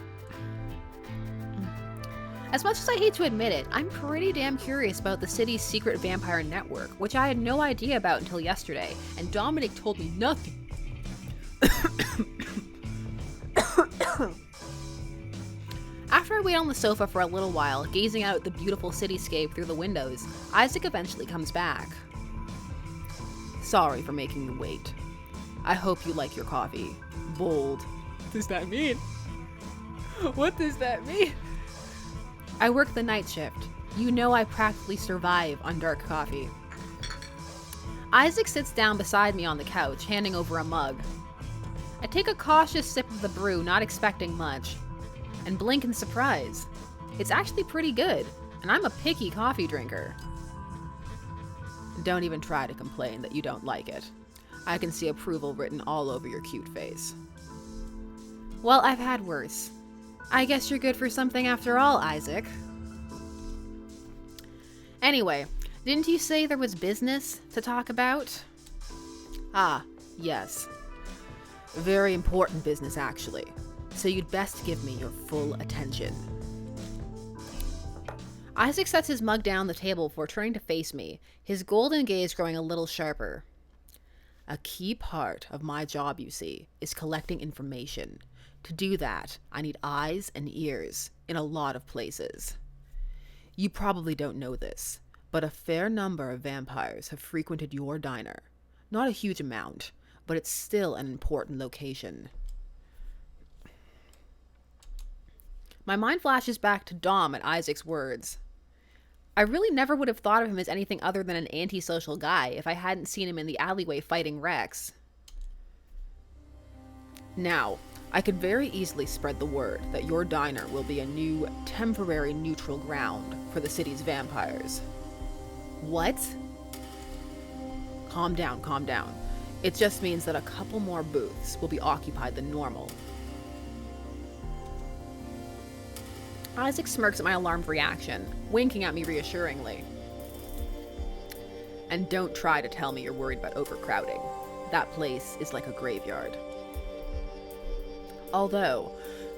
As much as I hate to admit it, I'm pretty damn curious about the city's secret vampire network, which I had no idea about until yesterday, and Dominic told me nothing. After I wait on the sofa for a little while, gazing out at the beautiful cityscape through the windows, Isaac eventually comes back. Sorry for making you wait. I hope you like your coffee. Bold. What does that mean? What does that mean? I work the night shift. You know I practically survive on dark coffee. Isaac sits down beside me on the couch, handing over a mug. I take a cautious sip of the brew, not expecting much, and blink in surprise. It's actually pretty good, and I'm a picky coffee drinker. Don't even try to complain that you don't like it. I can see approval written all over your cute face. Well, I've had worse. I guess you're good for something after all, Isaac. Anyway, didn't you say there was business to talk about? Ah, yes. Very important business, actually. So you'd best give me your full attention. Isaac sets his mug down the table before turning to face me, his golden gaze growing a little sharper. A key part of my job, you see, is collecting information. To do that, I need eyes and ears in a lot of places. You probably don't know this, but a fair number of vampires have frequented your diner. Not a huge amount, but it's still an important location. My mind flashes back to Dom at Isaac's words. I really never would have thought of him as anything other than an antisocial guy if I hadn't seen him in the alleyway fighting Rex. Now, I could very easily spread the word that your diner will be a new, temporary neutral ground for the city's vampires. What? Calm down, calm down. It just means that a couple more booths will be occupied than normal. Isaac smirks at my alarmed reaction, winking at me reassuringly. And don't try to tell me you're worried about overcrowding. That place is like a graveyard. Although,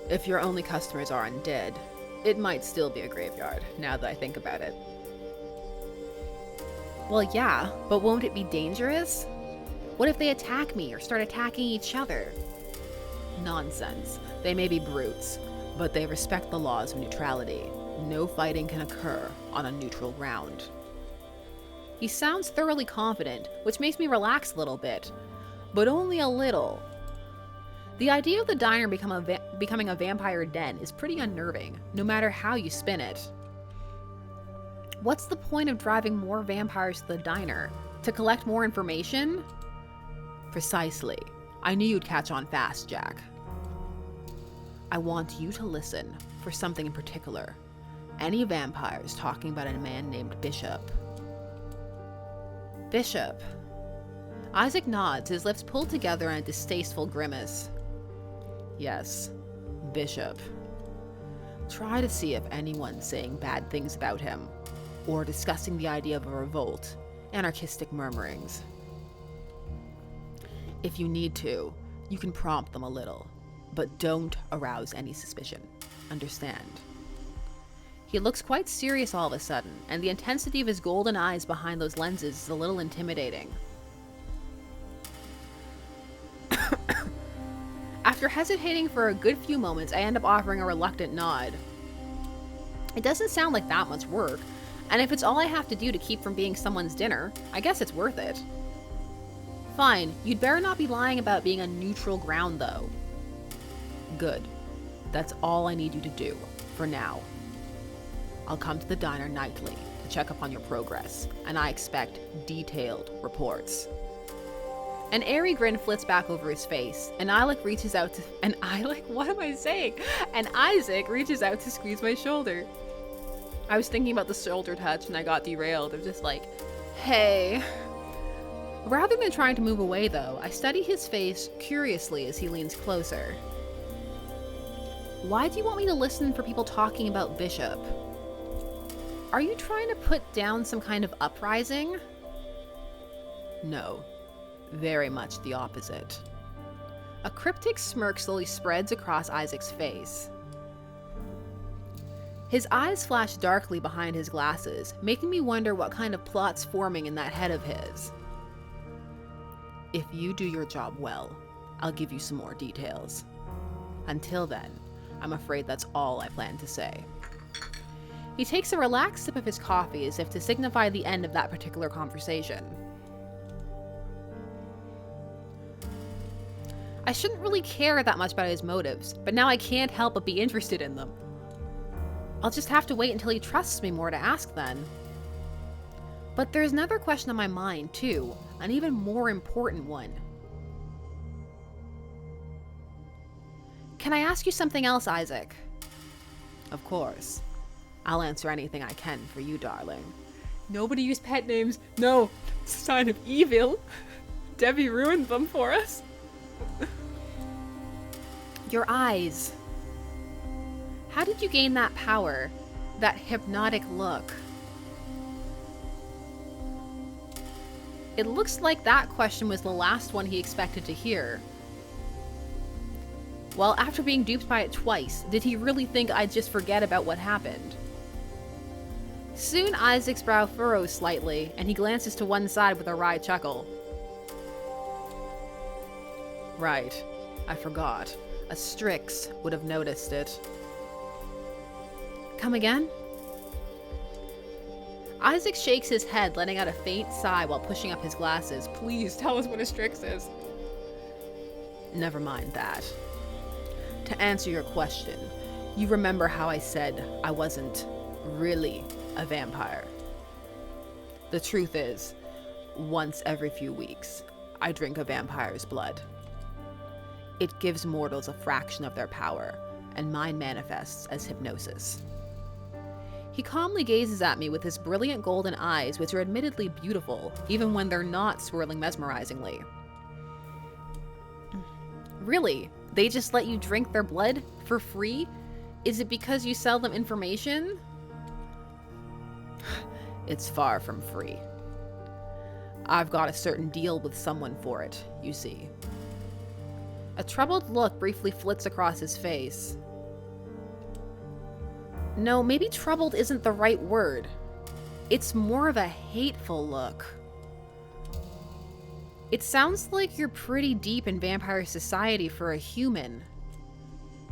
If your only customers are undead, it might still be a graveyard, now that I think about it. Well, yeah, but won't it be dangerous? What if they attack me or start attacking each other? Nonsense. They may be brutes, but they respect the laws of neutrality. No fighting can occur on a neutral ground. He sounds thoroughly confident, which makes me relax a little bit, but only a little. The idea of the diner becoming a vampire den is pretty unnerving, no matter how you spin it. What's the point of driving more vampires to the diner? To collect more information? Precisely. I knew you'd catch on fast, Jack. I want you to listen for something in particular. Any vampires talking about a man named Bishop. Bishop. Isaac nods, his lips pulled together in a distasteful grimace. Yes, Bishop. Try to see if anyone's saying bad things about him, or discussing the idea of a revolt, anarchistic murmurings. If you need to, you can prompt them a little, but don't arouse any suspicion. Understand? He looks quite serious all of a sudden, and the intensity of his golden eyes behind those lenses is a little intimidating. After hesitating for a good few moments, I end up offering a reluctant nod. It doesn't sound like that much work, and if it's all I have to do to keep from being someone's dinner, I guess it's worth it. Fine, you'd better not be lying about being a neutral ground, though. Good. That's all I need you to do, for now. I'll come to the diner nightly to check up on your progress, and I expect detailed reports. An airy grin flits back over his face, and Isaac reaches out to squeeze my shoulder. I was thinking about the shoulder touch and I got derailed. It was just like, hey. Rather than trying to move away, though, I study his face curiously as he leans closer. Why do you want me to listen for people talking about Bishop? Are you trying to put down some kind of uprising? No. Very much the opposite. A cryptic smirk slowly spreads across Isaac's face. His eyes flash darkly behind his glasses, making me wonder what kind of plot's forming in that head of his. If you do your job well, I'll give you some more details. Until then, I'm afraid that's all I plan to say. He takes a relaxed sip of his coffee as if to signify the end of that particular conversation. I shouldn't really care that much about his motives, but now I can't help but be interested in them. I'll just have to wait until he trusts me more to ask then. But there's another question on my mind, too, an even more important one. Can I ask you something else, Isaac? Of course. I'll answer anything I can for you, darling. Nobody use pet names. No, it's a sign of evil. Debbie ruined them for us. Your eyes. How did you gain that power? That hypnotic look? It looks like that question was the last one he expected to hear. Well, after being duped by it twice, did he really think I'd just forget about what happened? Soon Isaac's brow furrows slightly, and he glances to one side with a wry chuckle. Right. I forgot. A Strix would have noticed it. Come again? Isaac shakes his head, letting out a faint sigh while pushing up his glasses. Please tell us what a Strix is. Never mind that. To answer your question, you remember how I said I wasn't really a vampire? The truth is, once every few weeks, I drink a vampire's blood. It gives mortals a fraction of their power, and mine manifests as hypnosis. He calmly gazes at me with his brilliant golden eyes, which are admittedly beautiful, even when they're not swirling mesmerizingly. Really? They just let you drink their blood for free? Is it because you sell them information? It's far from free. I've got a certain deal with someone for it, you see. A troubled look briefly flits across his face. No, maybe troubled isn't the right word. It's more of a hateful look. It sounds like you're pretty deep in vampire society for a human.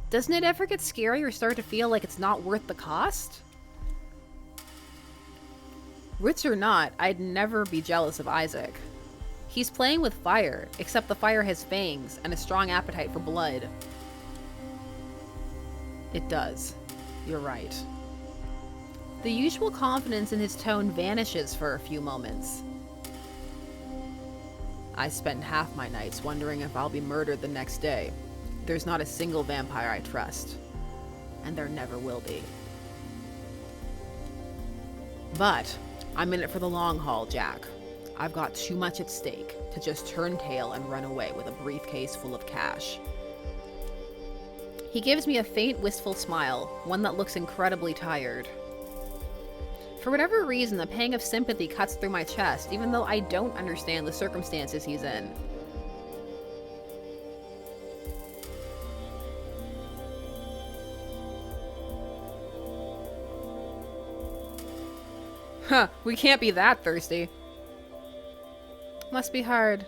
Doesn't it ever get scary or start to feel like it's not worth the cost? Rich or not, I'd never be jealous of Isaac. He's playing with fire, except the fire has fangs and a strong appetite for blood. It does. You're right. The usual confidence in his tone vanishes for a few moments. I spend half my nights wondering if I'll be murdered the next day. There's not a single vampire I trust. And there never will be. But I'm in it for the long haul, Jack. I've got too much at stake to just turn tail and run away with a briefcase full of cash. He gives me a faint, wistful smile, one that looks incredibly tired. For whatever reason, a pang of sympathy cuts through my chest, even though I don't understand the circumstances he's in. Huh, we can't be that thirsty. Must be hard.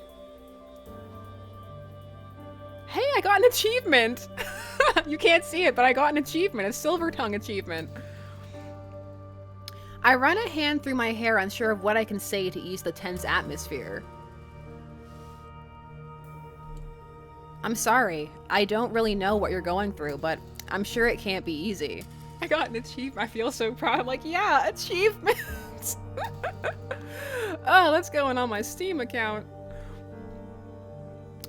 Hey, I got an achievement! You can't see it, but I got an achievement, a silver tongue achievement. I run a hand through my hair, unsure of what I can say to ease the tense atmosphere. I'm sorry, I don't really know what you're going through, but I'm sure it can't be easy. I got an achievement. I feel so proud. I'm like, yeah, achievements. Oh, that's going on my Steam account.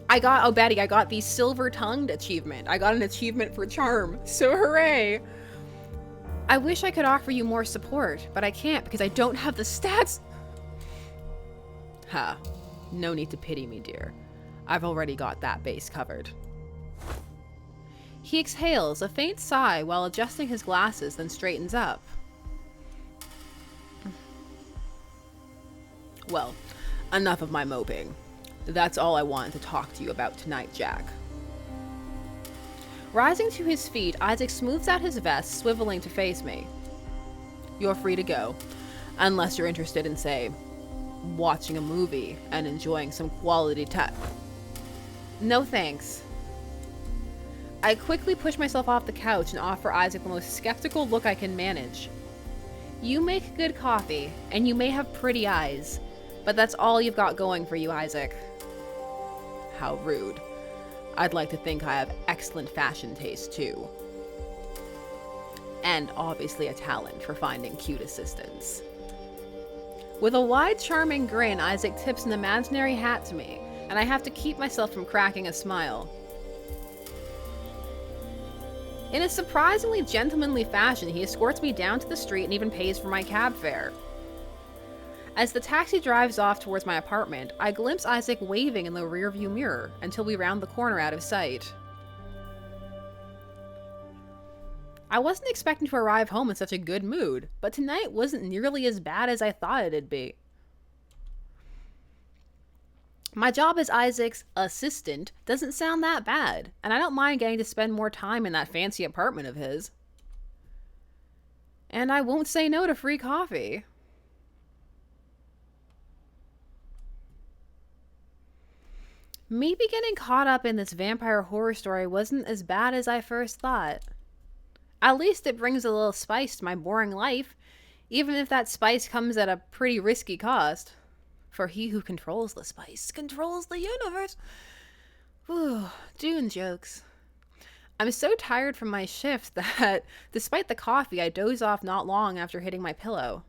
Oh Betty, I got the silver-tongued achievement. I got an achievement for charm. So hooray. I wish I could offer you more support, but I can't because I don't have the stats. Ha. No need to pity me, dear. I've already got that base covered. He exhales a faint sigh while adjusting his glasses, then straightens up. Well, enough of my moping. That's all I wanted to talk to you about tonight, Jack. Rising to his feet, Isaac smooths out his vest, swiveling to face me. You're free to go, unless you're interested in, say, watching a movie and enjoying some quality time. No thanks. I quickly push myself off the couch and offer Isaac the most skeptical look I can manage. You make good coffee, and you may have pretty eyes, but that's all you've got going for you, Isaac. How rude. I'd like to think I have excellent fashion taste, too. And obviously a talent for finding cute assistants. With a wide, charming grin, Isaac tips an imaginary hat to me, and I have to keep myself from cracking a smile. In a surprisingly gentlemanly fashion, he escorts me down to the street and even pays for my cab fare. As the taxi drives off towards my apartment, I glimpse Isaac waving in the rearview mirror until we round the corner out of sight. I wasn't expecting to arrive home in such a good mood, but tonight wasn't nearly as bad as I thought it'd be. My job as Isaac's assistant doesn't sound that bad, and I don't mind getting to spend more time in that fancy apartment of his. And I won't say no to free coffee. Maybe getting caught up in this vampire horror story wasn't as bad as I first thought. At least it brings a little spice to my boring life, even if that spice comes at a pretty risky cost. For he who controls the spice controls the universe. Ooh, Dune jokes. I'm so tired from my shift that, despite the coffee, I doze off not long after hitting my pillow.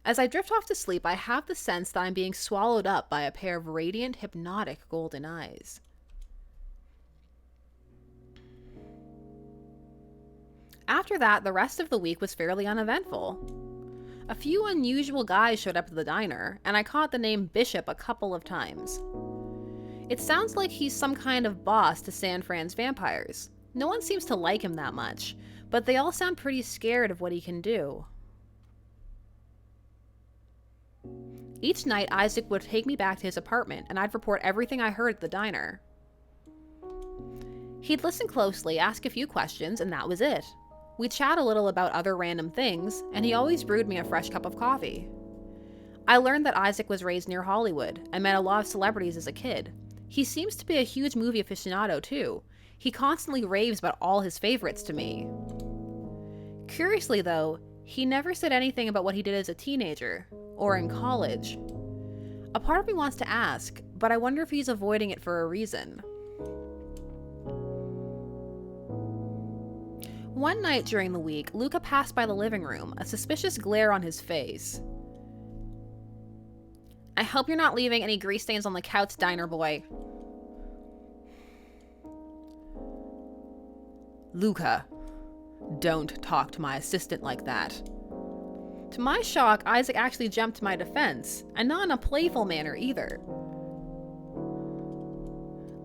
As I drift off to sleep, I have the sense that I'm being swallowed up by a pair of radiant, hypnotic golden eyes. After that, the rest of the week was fairly uneventful. A few unusual guys showed up at the diner, and I caught the name Bishop a couple of times. It sounds like he's some kind of boss to San Fran's vampires. No one seems to like him that much, but they all sound pretty scared of what he can do. Each night, Isaac would take me back to his apartment, and I'd report everything I heard at the diner. He'd listen closely, ask a few questions, and that was it. We chat a little about other random things, and he always brewed me a fresh cup of coffee. I learned that Isaac was raised near Hollywood and met a lot of celebrities as a kid. He seems to be a huge movie aficionado, too. He constantly raves about all his favorites to me. Curiously, though, he never said anything about what he did as a teenager or in college. A part of me wants to ask, but I wonder if he's avoiding it for a reason. One night during the week, Luca passed by the living room, a suspicious glare on his face. I hope you're not leaving any grease stains on the couch, diner boy. Luca, don't talk to my assistant like that. To my shock, Isaac actually jumped to my defense, and not in a playful manner either.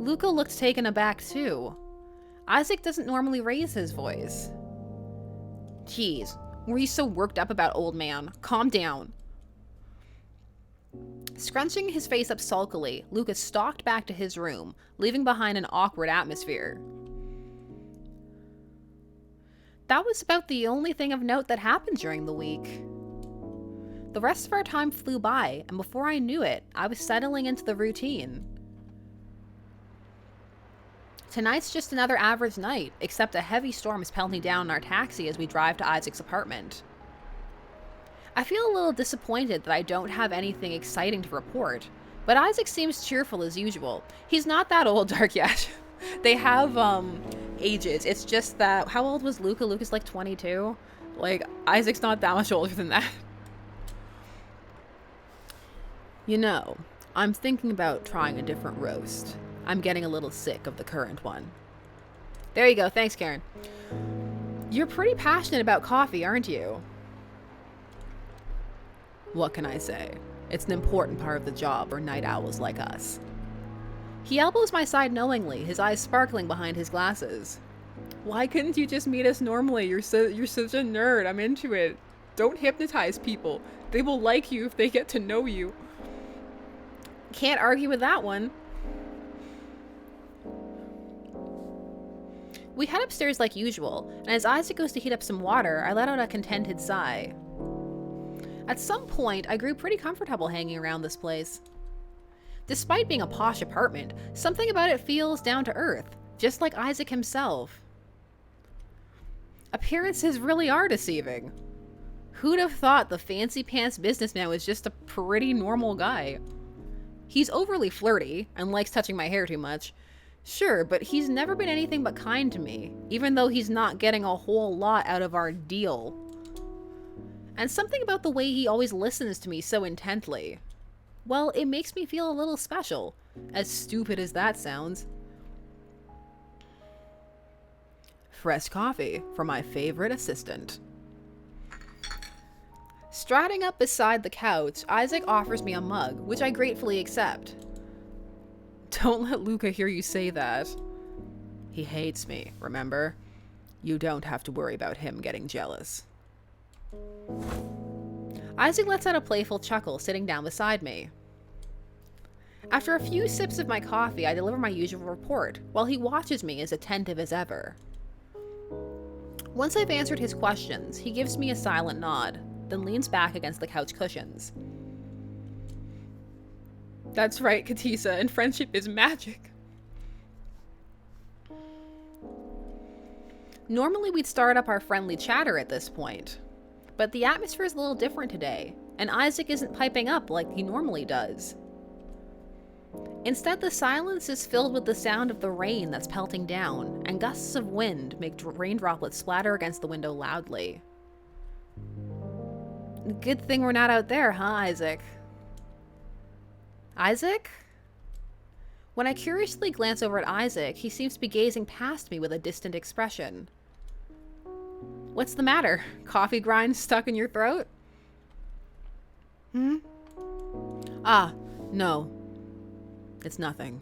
Luca looked taken aback too. Isaac doesn't normally raise his voice. Jeez, were you so worked up about old man? Calm down. Scrunching his face up sulkily, Luca stalked back to his room, leaving behind an awkward atmosphere. That was about the only thing of note that happened during the week. The rest of our time flew by, and before I knew it, I was settling into the routine. Tonight's just another average night, except a heavy storm is pelting down in our taxi as we drive to Isaac's apartment. I feel a little disappointed that I don't have anything exciting to report, but Isaac seems cheerful as usual. He's not that old, Dark yet. They have, ages. It's just that, how old was Luca? Luca's like 22. Like, Isaac's not that much older than that. You know, I'm thinking about trying a different roast. I'm getting a little sick of the current one. There you go. Thanks, Karen. You're pretty passionate about coffee, aren't you? What can I say? It's an important part of the job for night owls like us. He elbows my side knowingly, his eyes sparkling behind his glasses. Why couldn't you just meet us normally? You're such a nerd. I'm into it. Don't hypnotize people. They will like you if they get to know you. Can't argue with that one. We head upstairs like usual, and as Isaac goes to heat up some water, I let out a contented sigh. At some point, I grew pretty comfortable hanging around this place. Despite being a posh apartment, something about it feels down to earth, just like Isaac himself. Appearances really are deceiving. Who'd have thought the fancy pants businessman was just a pretty normal guy? He's overly flirty and likes touching my hair too much. Sure, but he's never been anything but kind to me, even though he's not getting a whole lot out of our deal. And something about the way he always listens to me so intently. Well, it makes me feel a little special, as stupid as that sounds. Fresh coffee for my favorite assistant. Striding up beside the couch, Isaac offers me a mug, which I gratefully accept. Don't let Luca hear you say that. He hates me, remember? You don't have to worry about him getting jealous. Isaac lets out a playful chuckle, sitting down beside me. After a few sips of my coffee, I deliver my usual report, while he watches me as attentive as ever. Once I've answered his questions, he gives me a silent nod, then leans back against the couch cushions. That's right, Katisa, and friendship is magic. Normally we'd start up our friendly chatter at this point, but the atmosphere is a little different today, and Isaac isn't piping up like he normally does. Instead, the silence is filled with the sound of the rain that's pelting down, and gusts of wind make rain droplets splatter against the window loudly. Good thing we're not out there, huh, Isaac? Isaac? When I curiously glance over at Isaac, he seems to be gazing past me with a distant expression. What's the matter? Coffee grind stuck in your throat? Ah, no. It's nothing.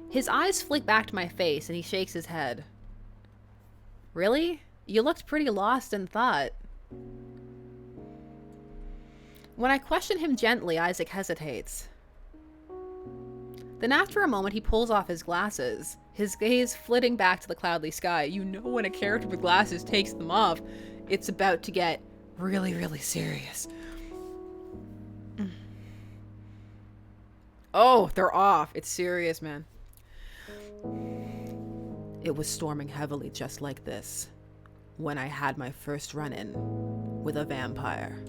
His eyes flick back to my face and he shakes his head. Really? You looked pretty lost in thought. When I question him gently, Isaac hesitates. Then after a moment, he pulls off his glasses, his gaze flitting back to the cloudly sky. You know when a character with glasses takes them off, it's about to get really, really serious. Oh, they're off. It's serious, man. It was storming heavily just like this when I had my first run-in with a vampire.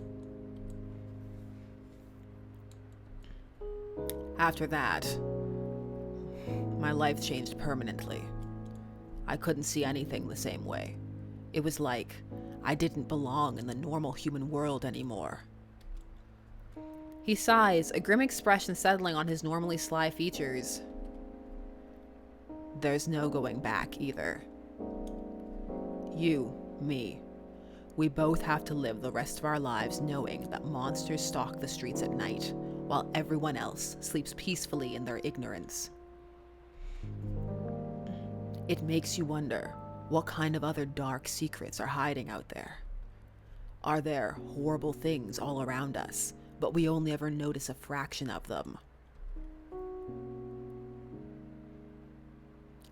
After that, my life changed permanently. I couldn't see anything the same way. It was like I didn't belong in the normal human world anymore. He sighs, a grim expression settling on his normally sly features. There's no going back either. You, me, we both have to live the rest of our lives knowing that monsters stalk the streets at night, while everyone else sleeps peacefully in their ignorance. It makes you wonder what kind of other dark secrets are hiding out there. Are there horrible things all around us, but we only ever notice a fraction of them?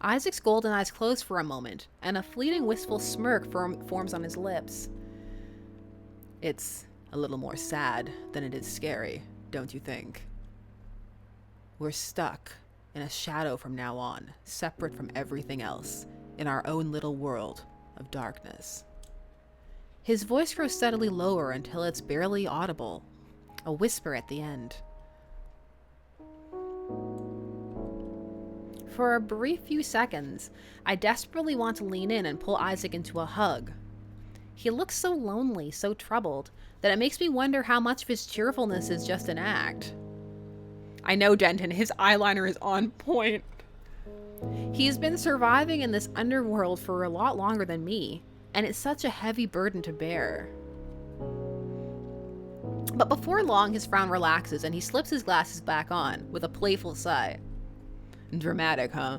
Isaac's golden eyes close for a moment, and a fleeting wistful smirk forms on his lips. It's a little more sad than it is scary, don't you think? We're stuck in a shadow from now on, separate from everything else, in our own little world of darkness. His voice grows steadily lower until it's barely audible, a whisper at the end. For a brief few seconds, I desperately want to lean in and pull Isaac into a hug. He looks so lonely, so troubled, that it makes me wonder how much of his cheerfulness is just an act. I know, Denton, his eyeliner is on point. He's been surviving in this underworld for a lot longer than me, and it's such a heavy burden to bear. But before long, his frown relaxes and he slips his glasses back on with a playful sigh. Dramatic, huh?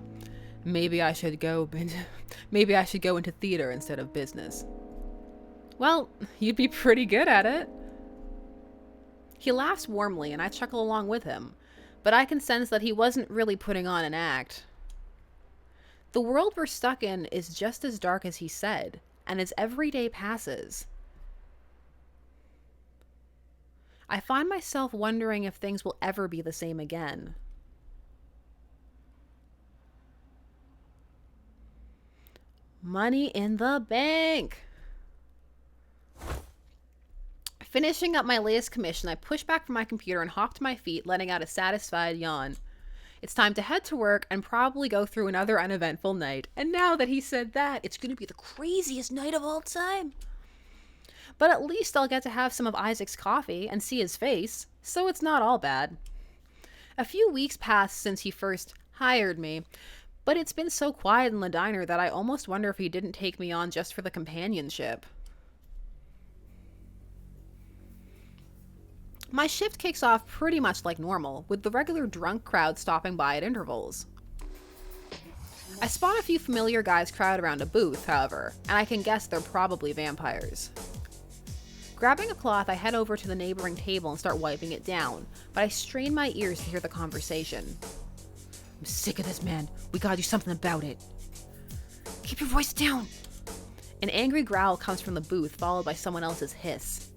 Maybe I should go into theater instead of business. Well, you'd be pretty good at it. He laughs warmly and I chuckle along with him, but I can sense that he wasn't really putting on an act. The world we're stuck in is just as dark as he said, and as every day passes, I find myself wondering if things will ever be the same again. Money in the bank. Finishing up my latest commission, I push back from my computer and hop to my feet, letting out a satisfied yawn. It's time to head to work and probably go through another uneventful night. And now that he said that, it's going to be the craziest night of all time. But at least I'll get to have some of Isaac's coffee and see his face, so it's not all bad. A few weeks passed since he first hired me, but it's been so quiet in the diner that I almost wonder if he didn't take me on just for the companionship. My shift kicks off pretty much like normal, with the regular drunk crowd stopping by at intervals. I spot a few familiar guys crowd around a booth, however, and I can guess they're probably vampires. Grabbing a cloth, I head over to the neighboring table and start wiping it down, but I strain my ears to hear the conversation. I'm sick of this, man. We gotta do something about it. Keep your voice down. An angry growl comes from the booth, followed by someone else's hiss.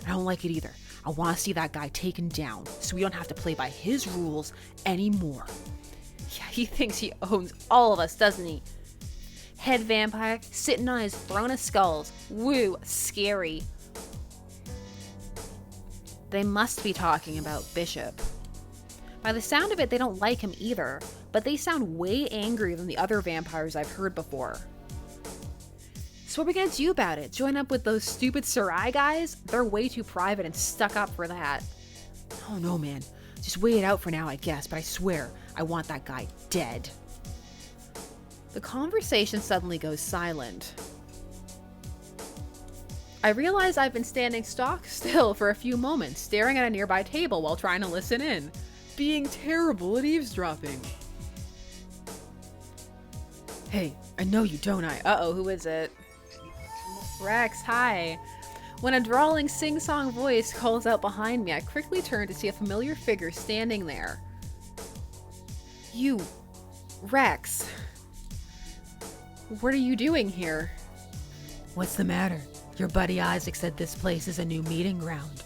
I don't like it either. I want to see that guy taken down, so we don't have to play by his rules anymore. Yeah, he thinks he owns all of us, doesn't he? Head vampire, sitting on his throne of skulls. Woo, scary. They must be talking about Bishop. By the sound of it, they don't like him either, but they sound way angrier than the other vampires I've heard before. So what are we gonna do about it? Join up with those stupid Sarai guys? They're way too private and stuck up for that. Oh no, man. Just wait it out for now, I guess, but I swear, I want that guy dead. The conversation suddenly goes silent. I realize I've been standing stock still for a few moments, staring at a nearby table while trying to listen in, being terrible at eavesdropping. Hey, I know you, don't I? Uh-oh, who is it? Rex, hi. When a drawling sing-song voice calls out behind me, I quickly turn to see a familiar figure standing there. You, Rex, what are you doing here? What's the matter? Your buddy Isaac said this place is a new meeting ground.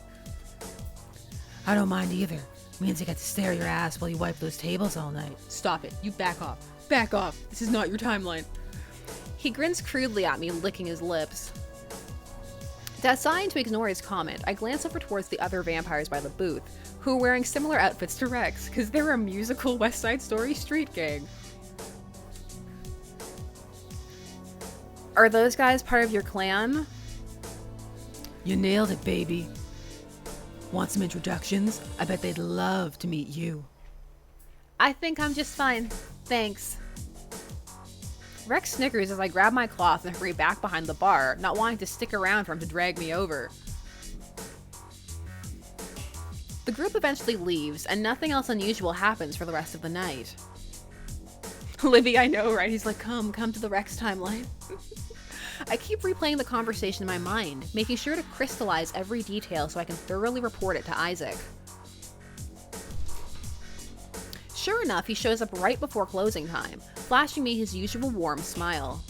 I don't mind either. Means I get to stare your ass while you wipe those tables all night. Stop it. You back off. Back off. This is not your timeline. He grins crudely at me, licking his lips. Deciding to ignore his comment, I glance over towards the other vampires by the booth, who are wearing similar outfits to Rex, because they're a musical West Side Story street gang. Are those guys part of your clan? You nailed it, baby. Want some introductions? I bet they'd love to meet you. I think I'm just fine. Thanks. Rex snickers as I grab my cloth and hurry back behind the bar, not wanting to stick around for him to drag me over. The group eventually leaves, and nothing else unusual happens for the rest of the night. Libby, I know, right? He's like, come to the Rex timeline. I keep replaying the conversation in my mind, making sure to crystallize every detail so I can thoroughly report it to Isaac. Sure enough, he shows up right before closing time, flashing me his usual warm smile.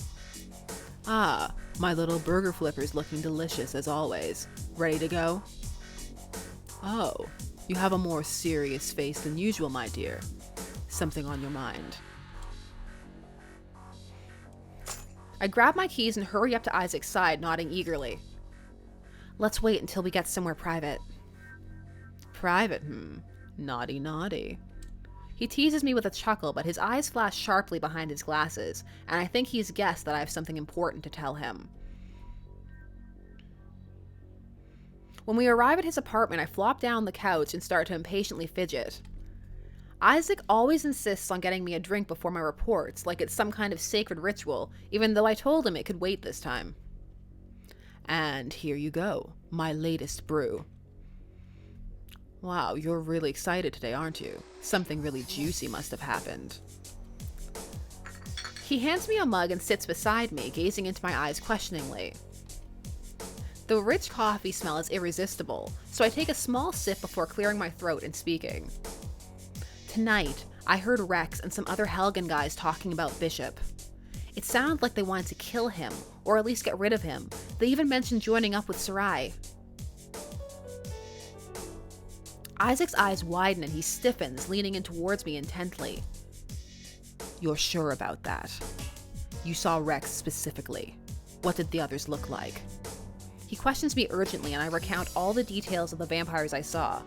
Ah, my little burger flipper's looking delicious as always. Ready to go? Oh, you have a more serious face than usual, my dear. Something on your mind. I grab my keys and hurry up to Isaac's side, nodding eagerly. Let's wait until we get somewhere private. Private, Naughty, naughty. He teases me with a chuckle, but his eyes flash sharply behind his glasses, and I think he's guessed that I have something important to tell him. When we arrive at his apartment, I flop down on the couch and start to impatiently fidget. Isaac always insists on getting me a drink before my reports, like it's some kind of sacred ritual, even though I told him it could wait this time. And here you go, my latest brew. Wow, you're really excited today, aren't you? Something really juicy must have happened. He hands me a mug and sits beside me, gazing into my eyes questioningly. The rich coffee smell is irresistible, so I take a small sip before clearing my throat and speaking. Tonight, I heard Rex and some other Helgen guys talking about Bishop. It sounded like they wanted to kill him, or at least get rid of him. They even mentioned joining up with Sarai. Isaac's eyes widen and he stiffens, leaning in towards me intently. You're sure about that? You saw Rex specifically. What did the others look like? He questions me urgently and I recount all the details of the vampires I saw.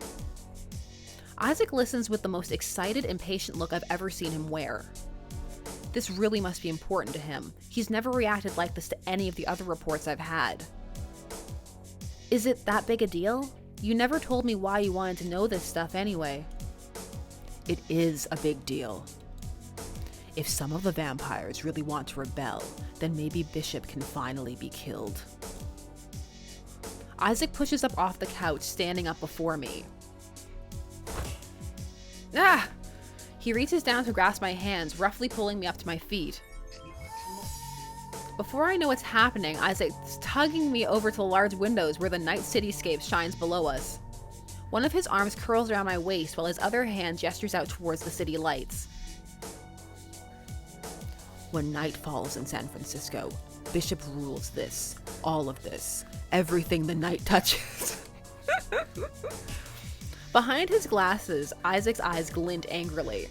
Isaac listens with the most excited, impatient look I've ever seen him wear. This really must be important to him. He's never reacted like this to any of the other reports I've had. Is it that big a deal? You never told me why you wanted to know this stuff anyway. It is a big deal. If some of the vampires really want to rebel, then maybe Bishop can finally be killed. Isaac pushes up off the couch, standing up before me. Ah! He reaches down to grasp my hands, roughly pulling me up to my feet. Before I know what's happening, Isaac's tugging me over to the large windows where the night cityscape shines below us. One of his arms curls around my waist while his other hand gestures out towards the city lights. When night falls in San Francisco, Bishop rules this, all of this, everything the night touches. Behind his glasses, Isaac's eyes glint angrily.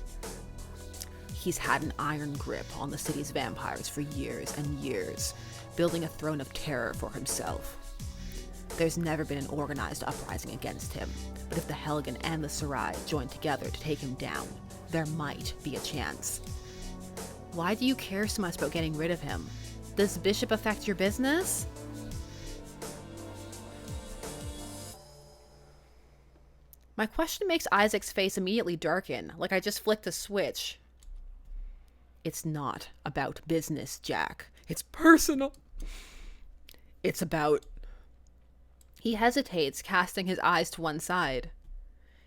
He's had an iron grip on the city's vampires for years and years, building a throne of terror for himself. There's never been an organized uprising against him, but if the Helgen and the Sarai join together to take him down, there might be a chance. Why do you care so much about getting rid of him? Does Bishop affect your business? My question makes Isaac's face immediately darken, like I just flicked a switch. It's not about business, Jack. It's personal. It's about... He hesitates, casting his eyes to one side.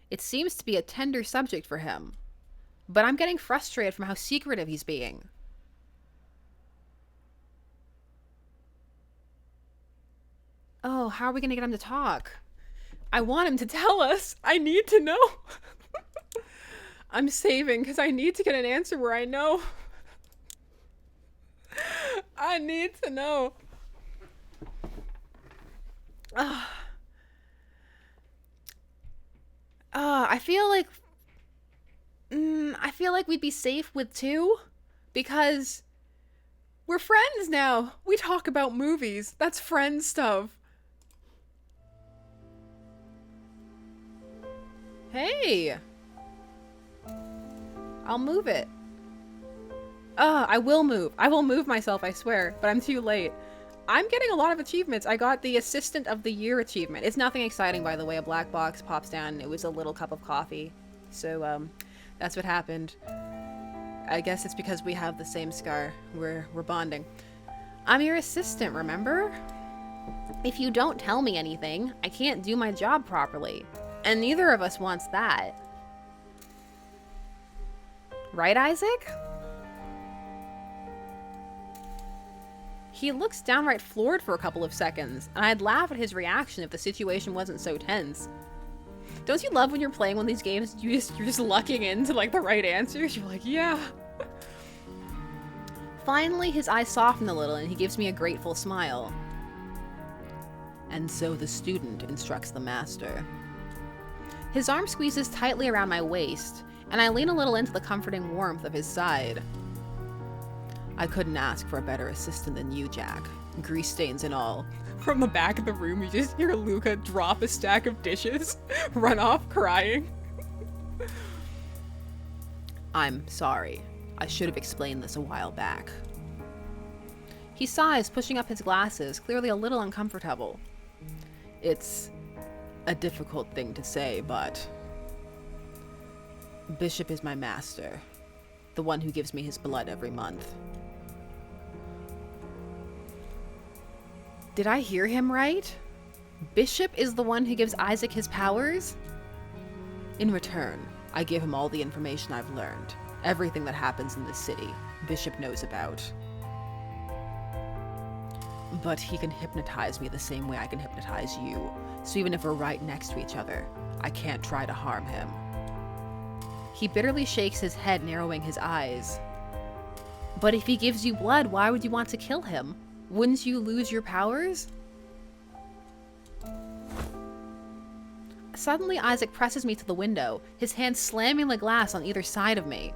It seems to be a tender subject for him, but I'm getting frustrated from how secretive he's being. Oh, how are we going to get him to talk? I want him to tell us. I need to know. I'm saving because I need to get an answer where I know. I need to know. I feel like I feel like we'd be safe with two because we're friends now. We talk about movies. That's friend stuff. Hey. I'll move it. I will move. I will move myself, I swear, but I'm too late. I'm getting a lot of achievements. I got the Assistant of the Year achievement. It's nothing exciting, by the way. A black box pops down. It was a little cup of coffee. So, that's what happened. I guess it's because we have the same scar. We're bonding. I'm your assistant, remember? If you don't tell me anything, I can't do my job properly. And neither of us wants that. Right, Isaac? He looks downright floored for a couple of seconds, and I'd laugh at his reaction if the situation wasn't so tense. Don't you love when you're playing one of these games, you're just lucking into like the right answers? You're like, yeah. Finally, his eyes soften a little and he gives me a grateful smile. And so the student instructs the master. His arm squeezes tightly around my waist, and I lean a little into the comforting warmth of his side. I couldn't ask for a better assistant than you, Jack. Grease stains and all. From the back of the room, you just hear Luca drop a stack of dishes, run off crying. I'm sorry. I should have explained this a while back. He sighs, pushing up his glasses, clearly a little uncomfortable. It's a difficult thing to say, but Bishop is my master, the one who gives me his blood every month. Did I hear him right? Bishop is the one who gives Isaac his powers? In return, I give him all the information I've learned. Everything that happens in this city, Bishop knows about. But he can hypnotize me the same way I can hypnotize you. So even if we're right next to each other, I can't try to harm him. He bitterly shakes his head, narrowing his eyes. But if he gives you blood, why would you want to kill him? Wouldn't you lose your powers? Suddenly, Isaac presses me to the window, his hands slamming the glass on either side of me.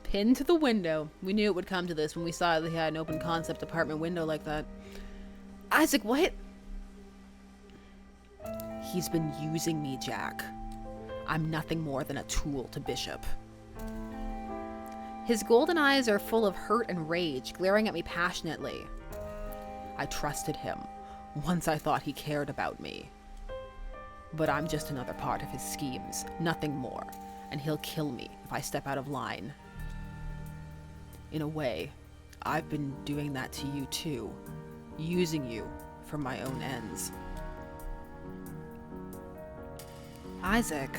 Pinned to the window. We knew it would come to this when we saw that he had an open concept apartment window like that. Isaac, what? He's been using me, Jack. I'm nothing more than a tool to Bishop. His golden eyes are full of hurt and rage, glaring at me passionately. I trusted him, once I thought he cared about me. But I'm just another part of his schemes, nothing more, and he'll kill me if I step out of line. In a way, I've been doing that to you too, using you for my own ends. Isaac.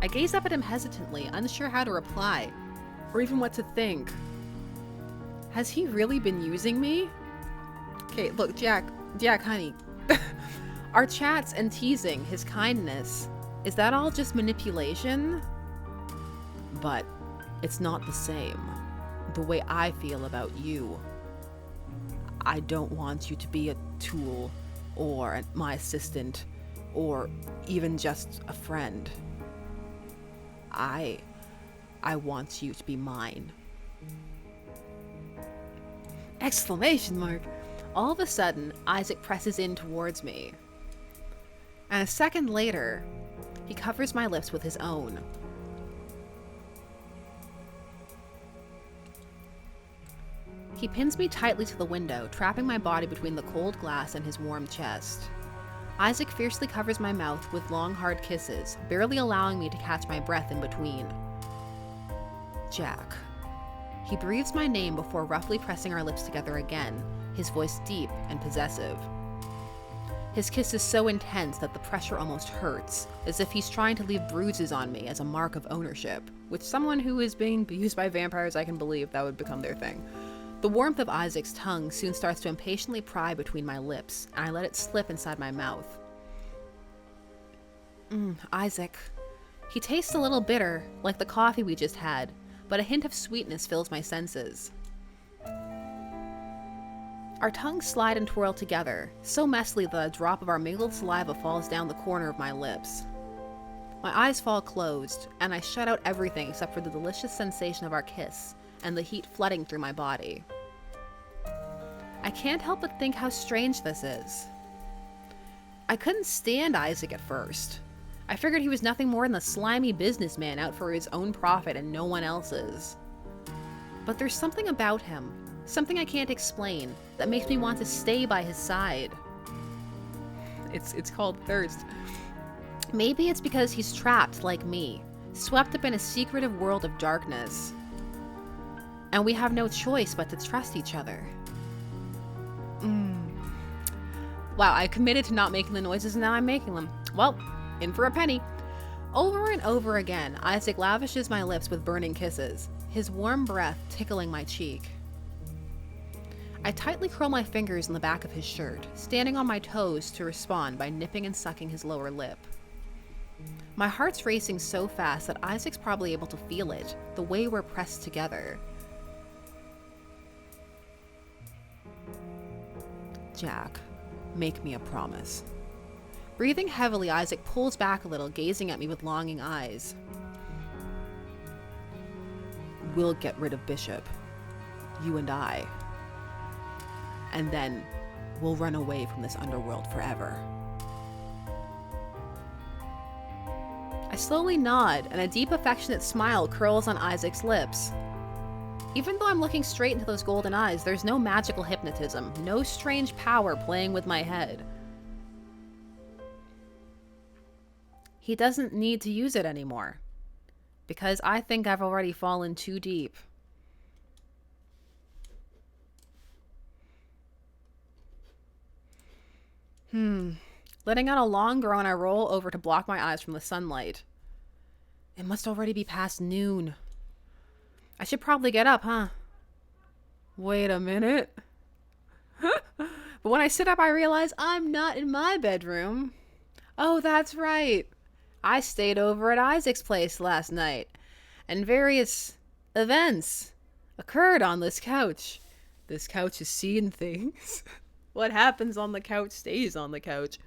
I gaze up at him hesitantly, unsure how to reply, or even what to think. Has he really been using me? Okay, look, Jack, honey. Our chats and teasing, his kindness, is that all just manipulation? But it's not the same. The way I feel about you. I don't want you to be a tool, or my assistant, or even just a friend. I want you to be mine. Exclamation mark. All of a sudden, Isaac presses in towards me. And a second later, he covers my lips with his own. He pins me tightly to the window, trapping my body between the cold glass and his warm chest. Isaac fiercely covers my mouth with long, hard kisses, barely allowing me to catch my breath in between. Jack. He breathes my name before roughly pressing our lips together again, his voice deep and possessive. His kiss is so intense that the pressure almost hurts, as if he's trying to leave bruises on me as a mark of ownership, which someone who is being used by vampires, I can believe that would become their thing. The warmth of Isaac's tongue soon starts to impatiently pry between my lips, and I let it slip inside my mouth. Isaac. He tastes a little bitter, like the coffee we just had, but a hint of sweetness fills my senses. Our tongues slide and twirl together, so messily that a drop of our mingled saliva falls down the corner of my lips. My eyes fall closed, and I shut out everything except for the delicious sensation of our kiss and the heat flooding through my body. I can't help but think how strange this is. I couldn't stand Isaac at first. I figured he was nothing more than a slimy businessman out for his own profit and no one else's. But there's something about him, something I can't explain, that makes me want to stay by his side. It's called thirst. Maybe it's because he's trapped like me, swept up in a secretive world of darkness. And we have no choice but to trust each other. Wow, I committed to not making the noises and now I'm making them. Well, in for a penny. Over and over again, Isaac lavishes my lips with burning kisses, his warm breath tickling my cheek. I tightly curl my fingers in the back of his shirt, standing on my toes to respond by nipping and sucking his lower lip. My heart's racing so fast that Isaac's probably able to feel it, the way we're pressed together. Jack, make me a promise. Breathing heavily, Isaac pulls back a little, gazing at me with longing eyes. We'll get rid of Bishop. You and I. And then we'll run away from this underworld forever. I slowly nod, and a deep, affectionate smile curls on Isaac's lips. Even though I'm looking straight into those golden eyes, there's no magical hypnotism, no strange power playing with my head. He doesn't need to use it anymore, because I think I've already fallen too deep. Letting out a long groan, I roll over to block my eyes from the sunlight. It must already be past noon. I should probably get up, huh? Wait a minute. But when I sit up, I realize I'm not in my bedroom. Oh, that's right. I stayed over at Isaac's place last night, and various events occurred on this couch. This couch has seen things. What happens on the couch stays on the couch.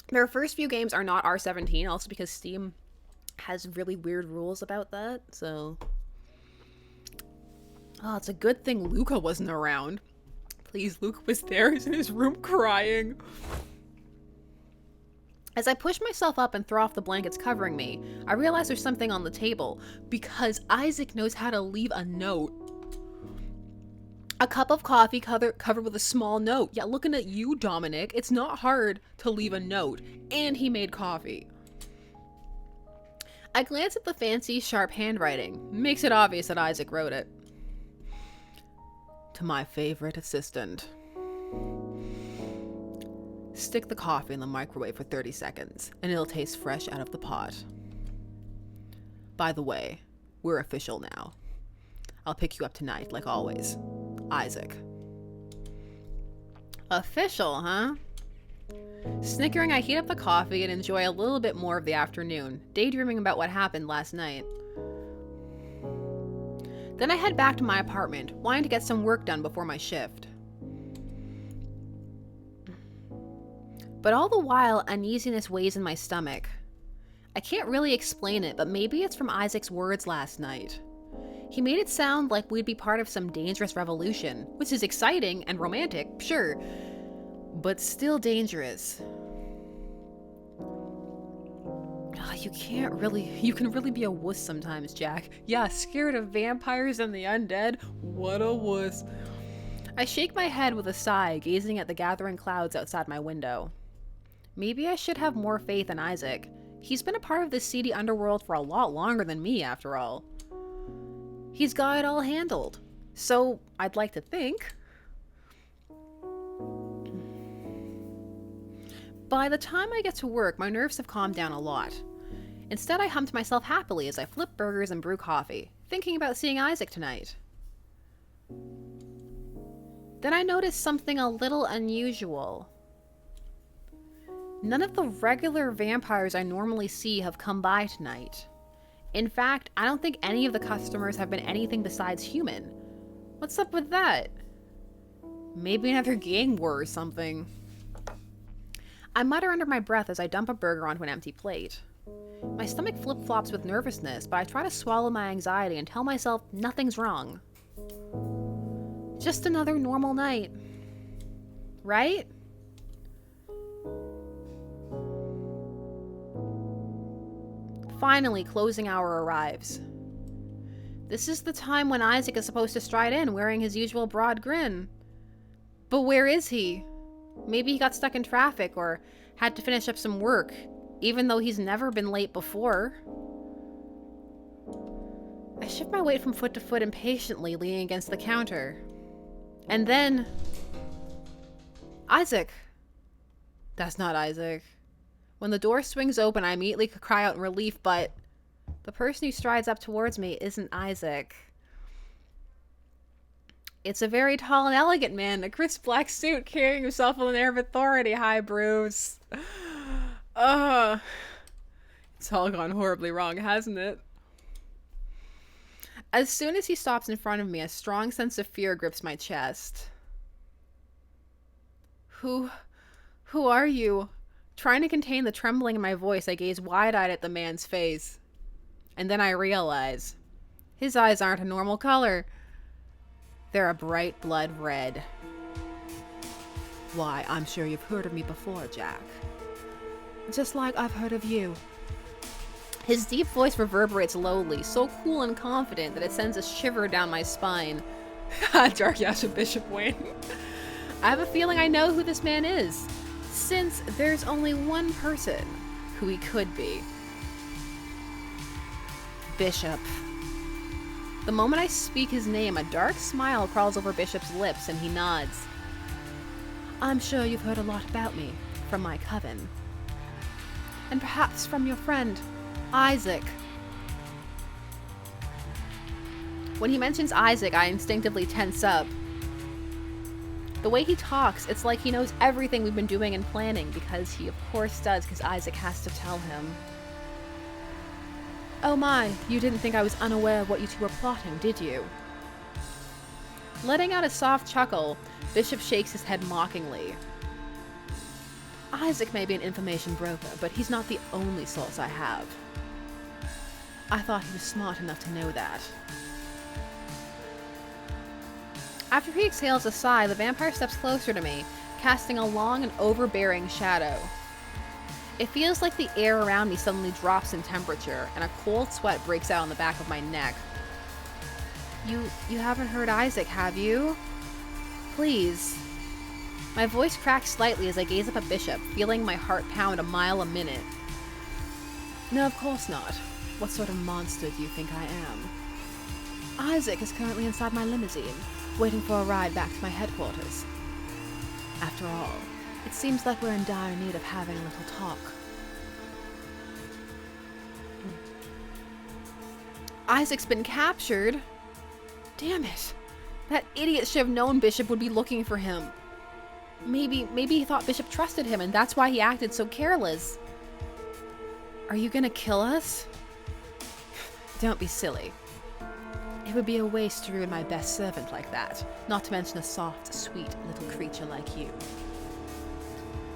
Their first few games are not R17, also because Steam has really weird rules about that, so... Oh, it's a good thing Luca wasn't around. Please, Luca was there. He's in his room crying. As I push myself up and throw off the blankets covering me, I realize there's something on the table, because Isaac knows how to leave a note. A cup of coffee covered with a small note. Yeah, looking at you, Dominic, it's not hard to leave a note. And he made coffee. I glance at the fancy, sharp handwriting. Makes it obvious that Isaac wrote it. To my favorite assistant. Stick the coffee in the microwave for 30 seconds, and it'll taste fresh out of the pot. By the way, we're official now. I'll pick you up tonight, like always. Isaac. Official, huh? Snickering, I heat up the coffee and enjoy a little bit more of the afternoon, daydreaming about what happened last night. Then I head back to my apartment, wanting to get some work done before my shift. But all the while, uneasiness weighs in my stomach. I can't really explain it, but maybe it's from Isaac's words last night. He made it sound like we'd be part of some dangerous revolution, which is exciting and romantic, sure, but still dangerous. Oh, you can really be a wuss sometimes, Jack. Yeah, scared of vampires and the undead? What a wuss. I shake my head with a sigh, gazing at the gathering clouds outside my window. Maybe I should have more faith in Isaac. He's been a part of this seedy underworld for a lot longer than me, after all. He's got it all handled. So, I'd like to think. By the time I get to work, my nerves have calmed down a lot. Instead, I hum to myself happily as I flip burgers and brew coffee, thinking about seeing Isaac tonight. Then I notice something a little unusual. None of the regular vampires I normally see have come by tonight. In fact, I don't think any of the customers have been anything besides human. What's up with that? Maybe another gang war or something. I mutter under my breath as I dump a burger onto an empty plate. My stomach flip-flops with nervousness, but I try to swallow my anxiety and tell myself nothing's wrong. Just another normal night. Right? Finally, closing hour arrives. This is the time when Isaac is supposed to stride in, wearing his usual broad grin. But where is he? Maybe he got stuck in traffic or had to finish up some work, even though he's never been late before. I shift my weight from foot to foot impatiently, leaning against the counter. And then... Isaac! That's not Isaac. When the door swings open, I immediately cry out in relief, but the person who strides up towards me isn't Isaac. It's a very tall and elegant man in a crisp black suit carrying himself with an air of authority. Hi, Bruce. It's all gone horribly wrong, hasn't it? As soon as he stops in front of me, a strong sense of fear grips my chest. Who are you? Trying to contain the trembling in my voice, I gaze wide-eyed at the man's face. And then I realize, his eyes aren't a normal color. They're a bright blood red. Why, I'm sure you've heard of me before, Jack. Just like I've heard of you. His deep voice reverberates lowly, so cool and confident that it sends a shiver down my spine. Dark Yasha Bishop Wayne. I have a feeling I know who this man is, since there's only one person who he could be. Bishop. The moment I speak his name, a dark smile crawls over Bishop's lips and he nods. I'm sure you've heard a lot about me from my coven. And perhaps from your friend, Isaac. When he mentions Isaac, I instinctively tense up. The way he talks, it's like he knows everything we've been doing and planning, because he of course does, because Isaac has to tell him. Oh my, you didn't think I was unaware of what you two were plotting, did you? Letting out a soft chuckle, Bishop shakes his head mockingly. Isaac may be an information broker, but he's not the only source I have. I thought he was smart enough to know that. After he exhales a sigh, the vampire steps closer to me, casting a long and overbearing shadow. It feels like the air around me suddenly drops in temperature, and a cold sweat breaks out on the back of my neck. You haven't heard Isaac, have you? Please. My voice cracks slightly as I gaze up at Bishop, feeling my heart pound a mile a minute. No, of course not. What sort of monster do you think I am? Isaac is currently inside my limousine, waiting for a ride back to my headquarters. After all, it seems like we're in dire need of having a little talk. Isaac's been captured? Damn it. That idiot should have known Bishop would be looking for him. Maybe he thought Bishop trusted him and that's why he acted so careless. Are you gonna kill us? Don't be silly. It would be a waste to ruin my best servant like that, not to mention a soft, sweet little creature like you.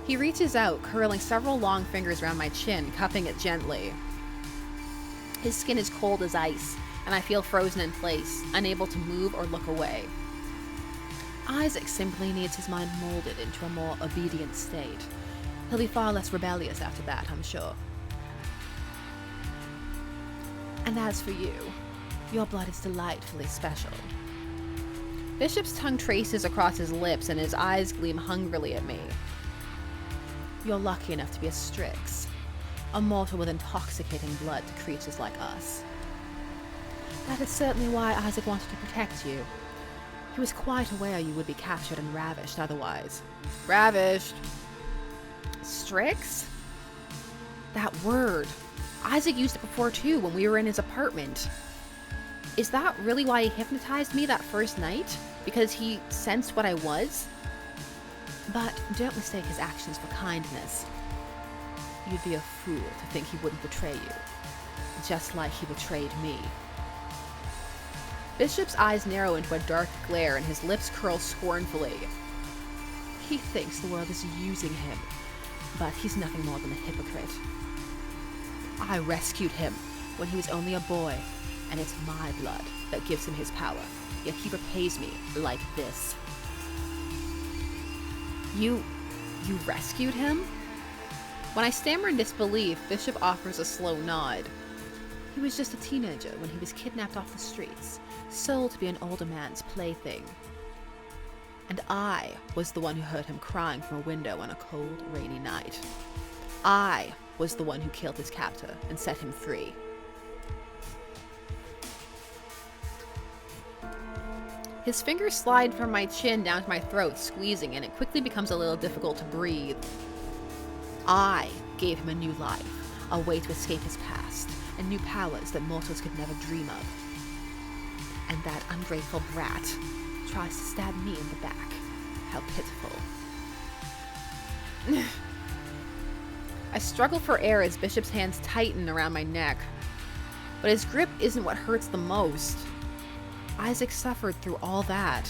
He reaches out, curling several long fingers around my chin, cupping it gently. His skin is cold as ice, and I feel frozen in place, unable to move or look away. Isaac simply needs his mind molded into a more obedient state. He'll be far less rebellious after that, I'm sure. And as for you, your blood is delightfully special. Bishop's tongue traces across his lips and his eyes gleam hungrily at me. You're lucky enough to be a Strix, a mortal with intoxicating blood to creatures like us. That is certainly why Isaac wanted to protect you. He was quite aware you would be captured and ravished otherwise. Ravished? Strix? That word. Isaac used it before too, when we were in his apartment. Is that really why he hypnotized me that first night? Because he sensed what I was? But don't mistake his actions for kindness. You'd be a fool to think he wouldn't betray you, just like he betrayed me. Bishop's eyes narrow into a dark glare and his lips curl scornfully. He thinks the world is using him, but he's nothing more than a hypocrite. I rescued him when he was only a boy, and it's my blood that gives him his power, yet he repays me like this. You rescued him? When I stammer in disbelief, Bishop offers a slow nod. He was just a teenager when he was kidnapped off the streets, sold to be an older man's plaything. And I was the one who heard him crying from a window on a cold, rainy night. I was the one who killed his captor and set him free. His fingers slide from my chin down to my throat, squeezing, and it quickly becomes a little difficult to breathe. I gave him a new life, a way to escape his past, and new powers that mortals could never dream of. And that ungrateful brat tries to stab me in the back. How pitiful. I struggle for air as Bishop's hands tighten around my neck. But his grip isn't what hurts the most. Isaac suffered through all that,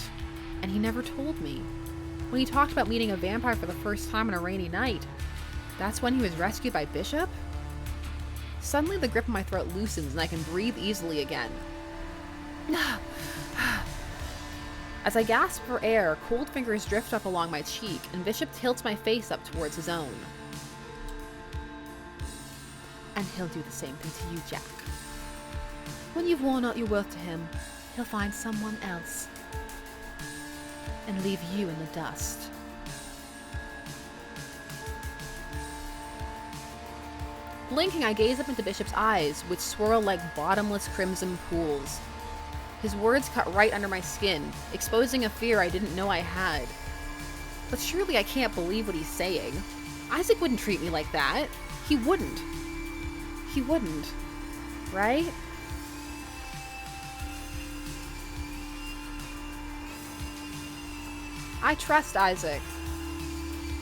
and he never told me. When he talked about meeting a vampire for the first time on a rainy night, that's when he was rescued by Bishop? Suddenly the grip on my throat loosens and I can breathe easily again. As I gasp for air, cold fingers drift up along my cheek, and Bishop tilts my face up towards his own. And he'll do the same thing to you, Jack. When you've worn out your worth to him, he'll find someone else and leave you in the dust. Blinking, I gaze up into Bishop's eyes, which swirl like bottomless crimson pools. His words cut right under my skin, exposing a fear I didn't know I had. But surely I can't believe what he's saying. Isaac wouldn't treat me like that. He wouldn't. He wouldn't. Right? I trust Isaac.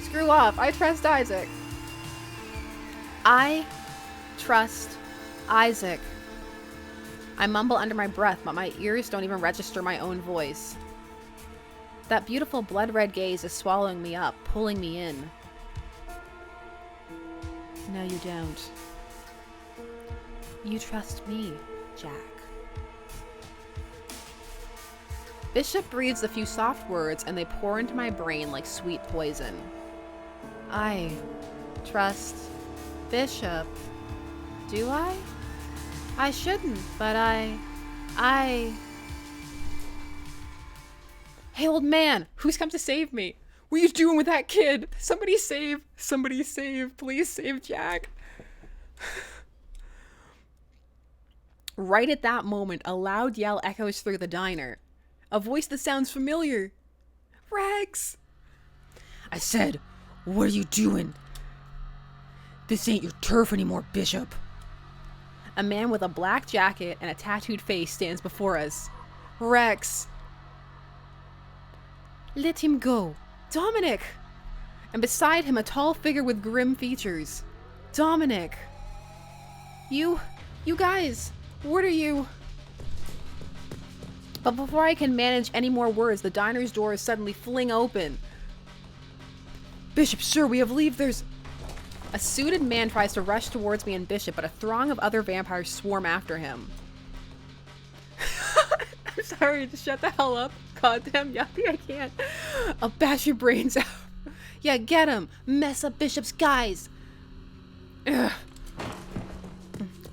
Screw off. I trust Isaac. I trust Isaac. I mumble under my breath, but my ears don't even register my own voice. That beautiful blood-red gaze is swallowing me up, pulling me in. No, you don't. You trust me, Jack. Bishop breathes a few soft words, and they pour into my brain like sweet poison. I trust Bishop. Do I? I shouldn't, but I... Hey, old man! Who's come to save me? What are you doing with that kid? Somebody save! Somebody save! Please save Jack! Right at that moment, a loud yell echoes through the diner. A voice that sounds familiar. Rex! I said, what are you doing? This ain't your turf anymore, Bishop. A man with a black jacket and a tattooed face stands before us. Rex! Let him go. Dominic! And beside him, a tall figure with grim features. Dominic! You guys, what are you? But before I can manage any more words, the diner's doors suddenly fling open. Bishop, sir, we have leave. There's... A suited man tries to rush towards me and Bishop, but a throng of other vampires swarm after him. I'm sorry, just shut the hell up. Goddamn yuppie, I can't. I'll bash your brains out. Yeah, get him. Mess up Bishop's guys. Ugh.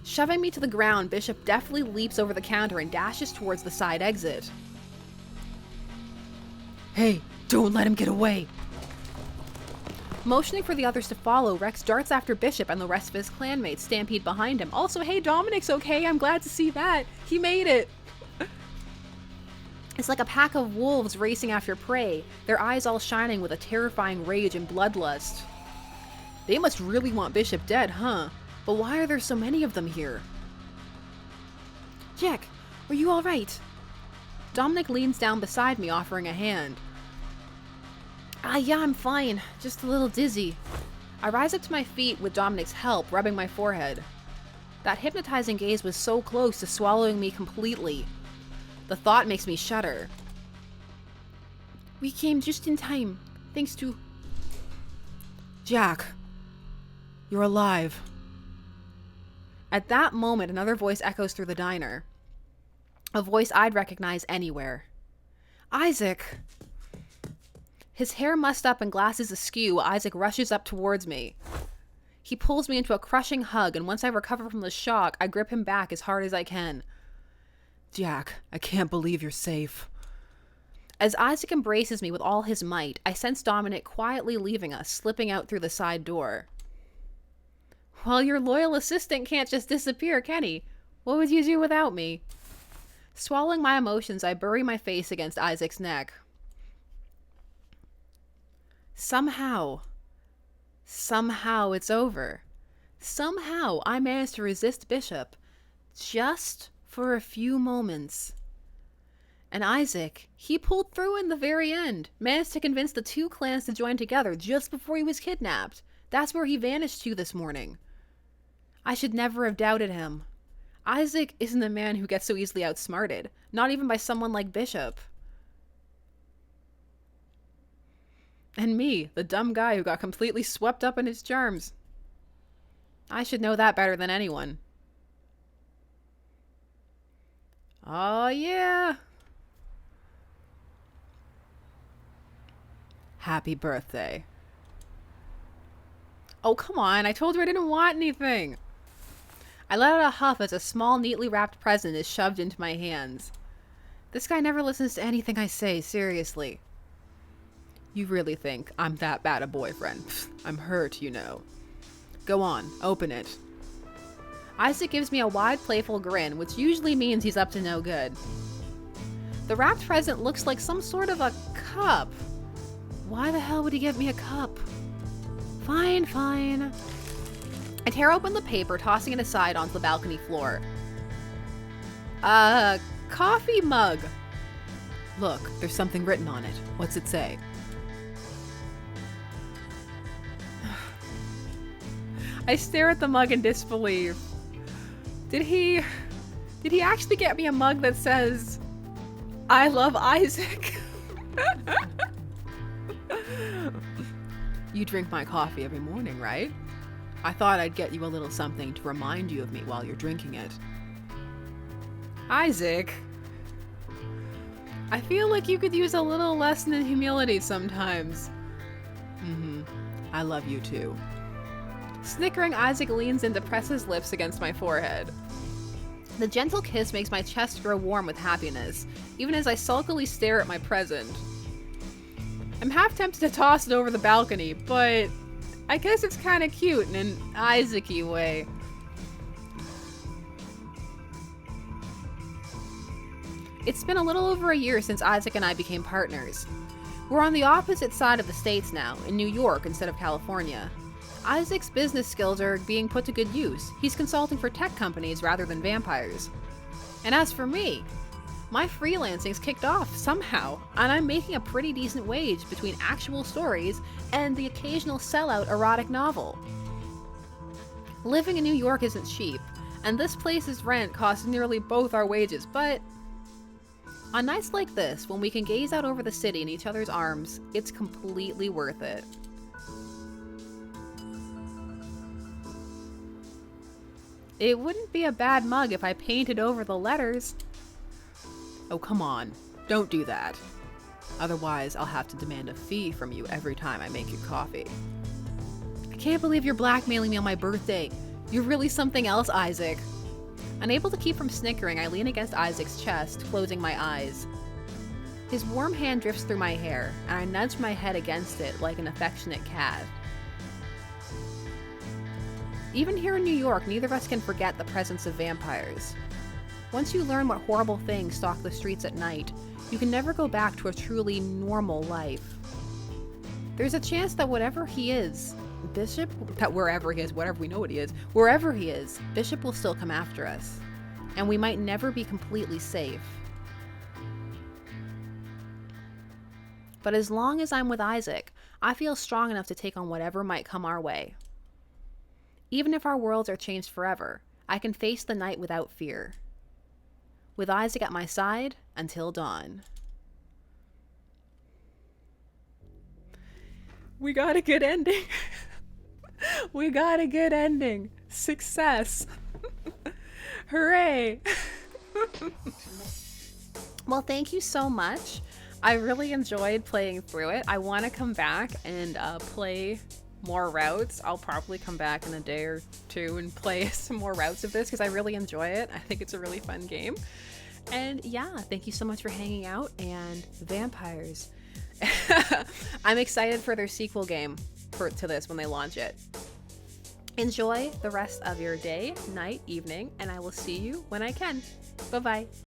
Shoving me to the ground, Bishop deftly leaps over the counter and dashes towards the side exit. Hey, don't let him get away. Motioning for the others to follow, Rex darts after Bishop and the rest of his clanmates stampede behind him. Also, hey, Dominic's okay. I'm glad to see that. He made it. It's like a pack of wolves racing after prey, their eyes all shining with a terrifying rage and bloodlust. They must really want Bishop dead, huh? But why are there so many of them here? Jack, are you all right? Dominic leans down beside me, offering a hand. Yeah, I'm fine. Just a little dizzy. I rise up to my feet with Dominic's help, rubbing my forehead. That hypnotizing gaze was so close to swallowing me completely. The thought makes me shudder. We came just in time, thanks to... Jack, you're alive. At that moment, another voice echoes through the diner. A voice I'd recognize anywhere. Isaac! His hair mussed up and glasses askew, Isaac rushes up towards me. He pulls me into a crushing hug, and once I recover from the shock, I grip him back as hard as I can. Jack, I can't believe you're safe. As Isaac embraces me with all his might, I sense Dominic quietly leaving us, slipping out through the side door. Well, your loyal assistant can't just disappear, can he? What would you do without me? Swallowing my emotions, I bury my face against Isaac's neck. Somehow it's over. Somehow I managed to resist Bishop, just for a few moments. And Isaac, he pulled through in the very end, managed to convince the two clans to join together just before he was kidnapped. That's where he vanished to this morning. I should never have doubted him. Isaac isn't a man who gets so easily outsmarted, not even by someone like Bishop. And me, the dumb guy who got completely swept up in his charms. I should know that better than anyone. Oh, yeah. Happy birthday. Oh, come on. I told you I didn't want anything. I let out a huff as a small, neatly wrapped present is shoved into my hands. This guy never listens to anything I say, seriously. You really think I'm that bad a boyfriend? I'm hurt, you know. Go on, open it. Isaac gives me a wide, playful grin, which usually means he's up to no good. The wrapped present looks like some sort of a cup. Why the hell would he give me a cup? Fine. I tear open the paper, tossing it aside onto the balcony floor. A coffee mug. Look, there's something written on it. What's it say? I stare at the mug in disbelief. Did he actually get me a mug that says, I love Isaac? You drink my coffee every morning, right? I thought I'd get you a little something to remind you of me while you're drinking it. Isaac? I feel like you could use a little lesson in humility sometimes. I love you too. Snickering, Isaac leans in to press his lips against my forehead. The gentle kiss makes my chest grow warm with happiness, even as I sulkily stare at my present. I'm half tempted to toss it over the balcony, but I guess it's kind of cute in an Isaac-y way. It's been a little over a year since Isaac and I became partners. We're on the opposite side of the states now, in New York instead of California. Isaac's business skills are being put to good use. He's consulting for tech companies rather than vampires. And as for me, my freelancing's kicked off somehow, and I'm making a pretty decent wage between actual stories and the occasional sellout erotic novel. Living in New York isn't cheap, and this place's rent costs nearly both our wages, but on nights like this, when we can gaze out over the city in each other's arms, it's completely worth it. It wouldn't be a bad mug if I painted over the letters. Oh, come on. Don't do that. Otherwise, I'll have to demand a fee from you every time I make you coffee. I can't believe you're blackmailing me on my birthday. You're really something else, Isaac. Unable to keep from snickering, I lean against Isaac's chest, closing my eyes. His warm hand drifts through my hair, and I nudge my head against it like an affectionate cat. Even here in New York, neither of us can forget the presence of vampires. Once you learn what horrible things stalk the streets at night, you can never go back to a truly normal life. There's a chance that whatever he is, Bishop, that wherever he is, whatever we know what he is, wherever he is, Bishop will still come after us. And we might never be completely safe. But as long as I'm with Isaac, I feel strong enough to take on whatever might come our way. Even if our worlds are changed forever, I can face the night without fear. With Isaac at my side until dawn. We got a good ending. We got a good ending. Success. Hooray. Well, thank you so much. I really enjoyed playing through it. I want to come back and play more routes. I'll probably come back in a day or two and play some more routes of this because I really enjoy it. I think it's a really fun game. And yeah, thank you so much for hanging out, and vampires. I'm excited for their sequel game to this when they launch it. Enjoy the rest of your day, night, evening, and I will see you when I can. Bye-bye.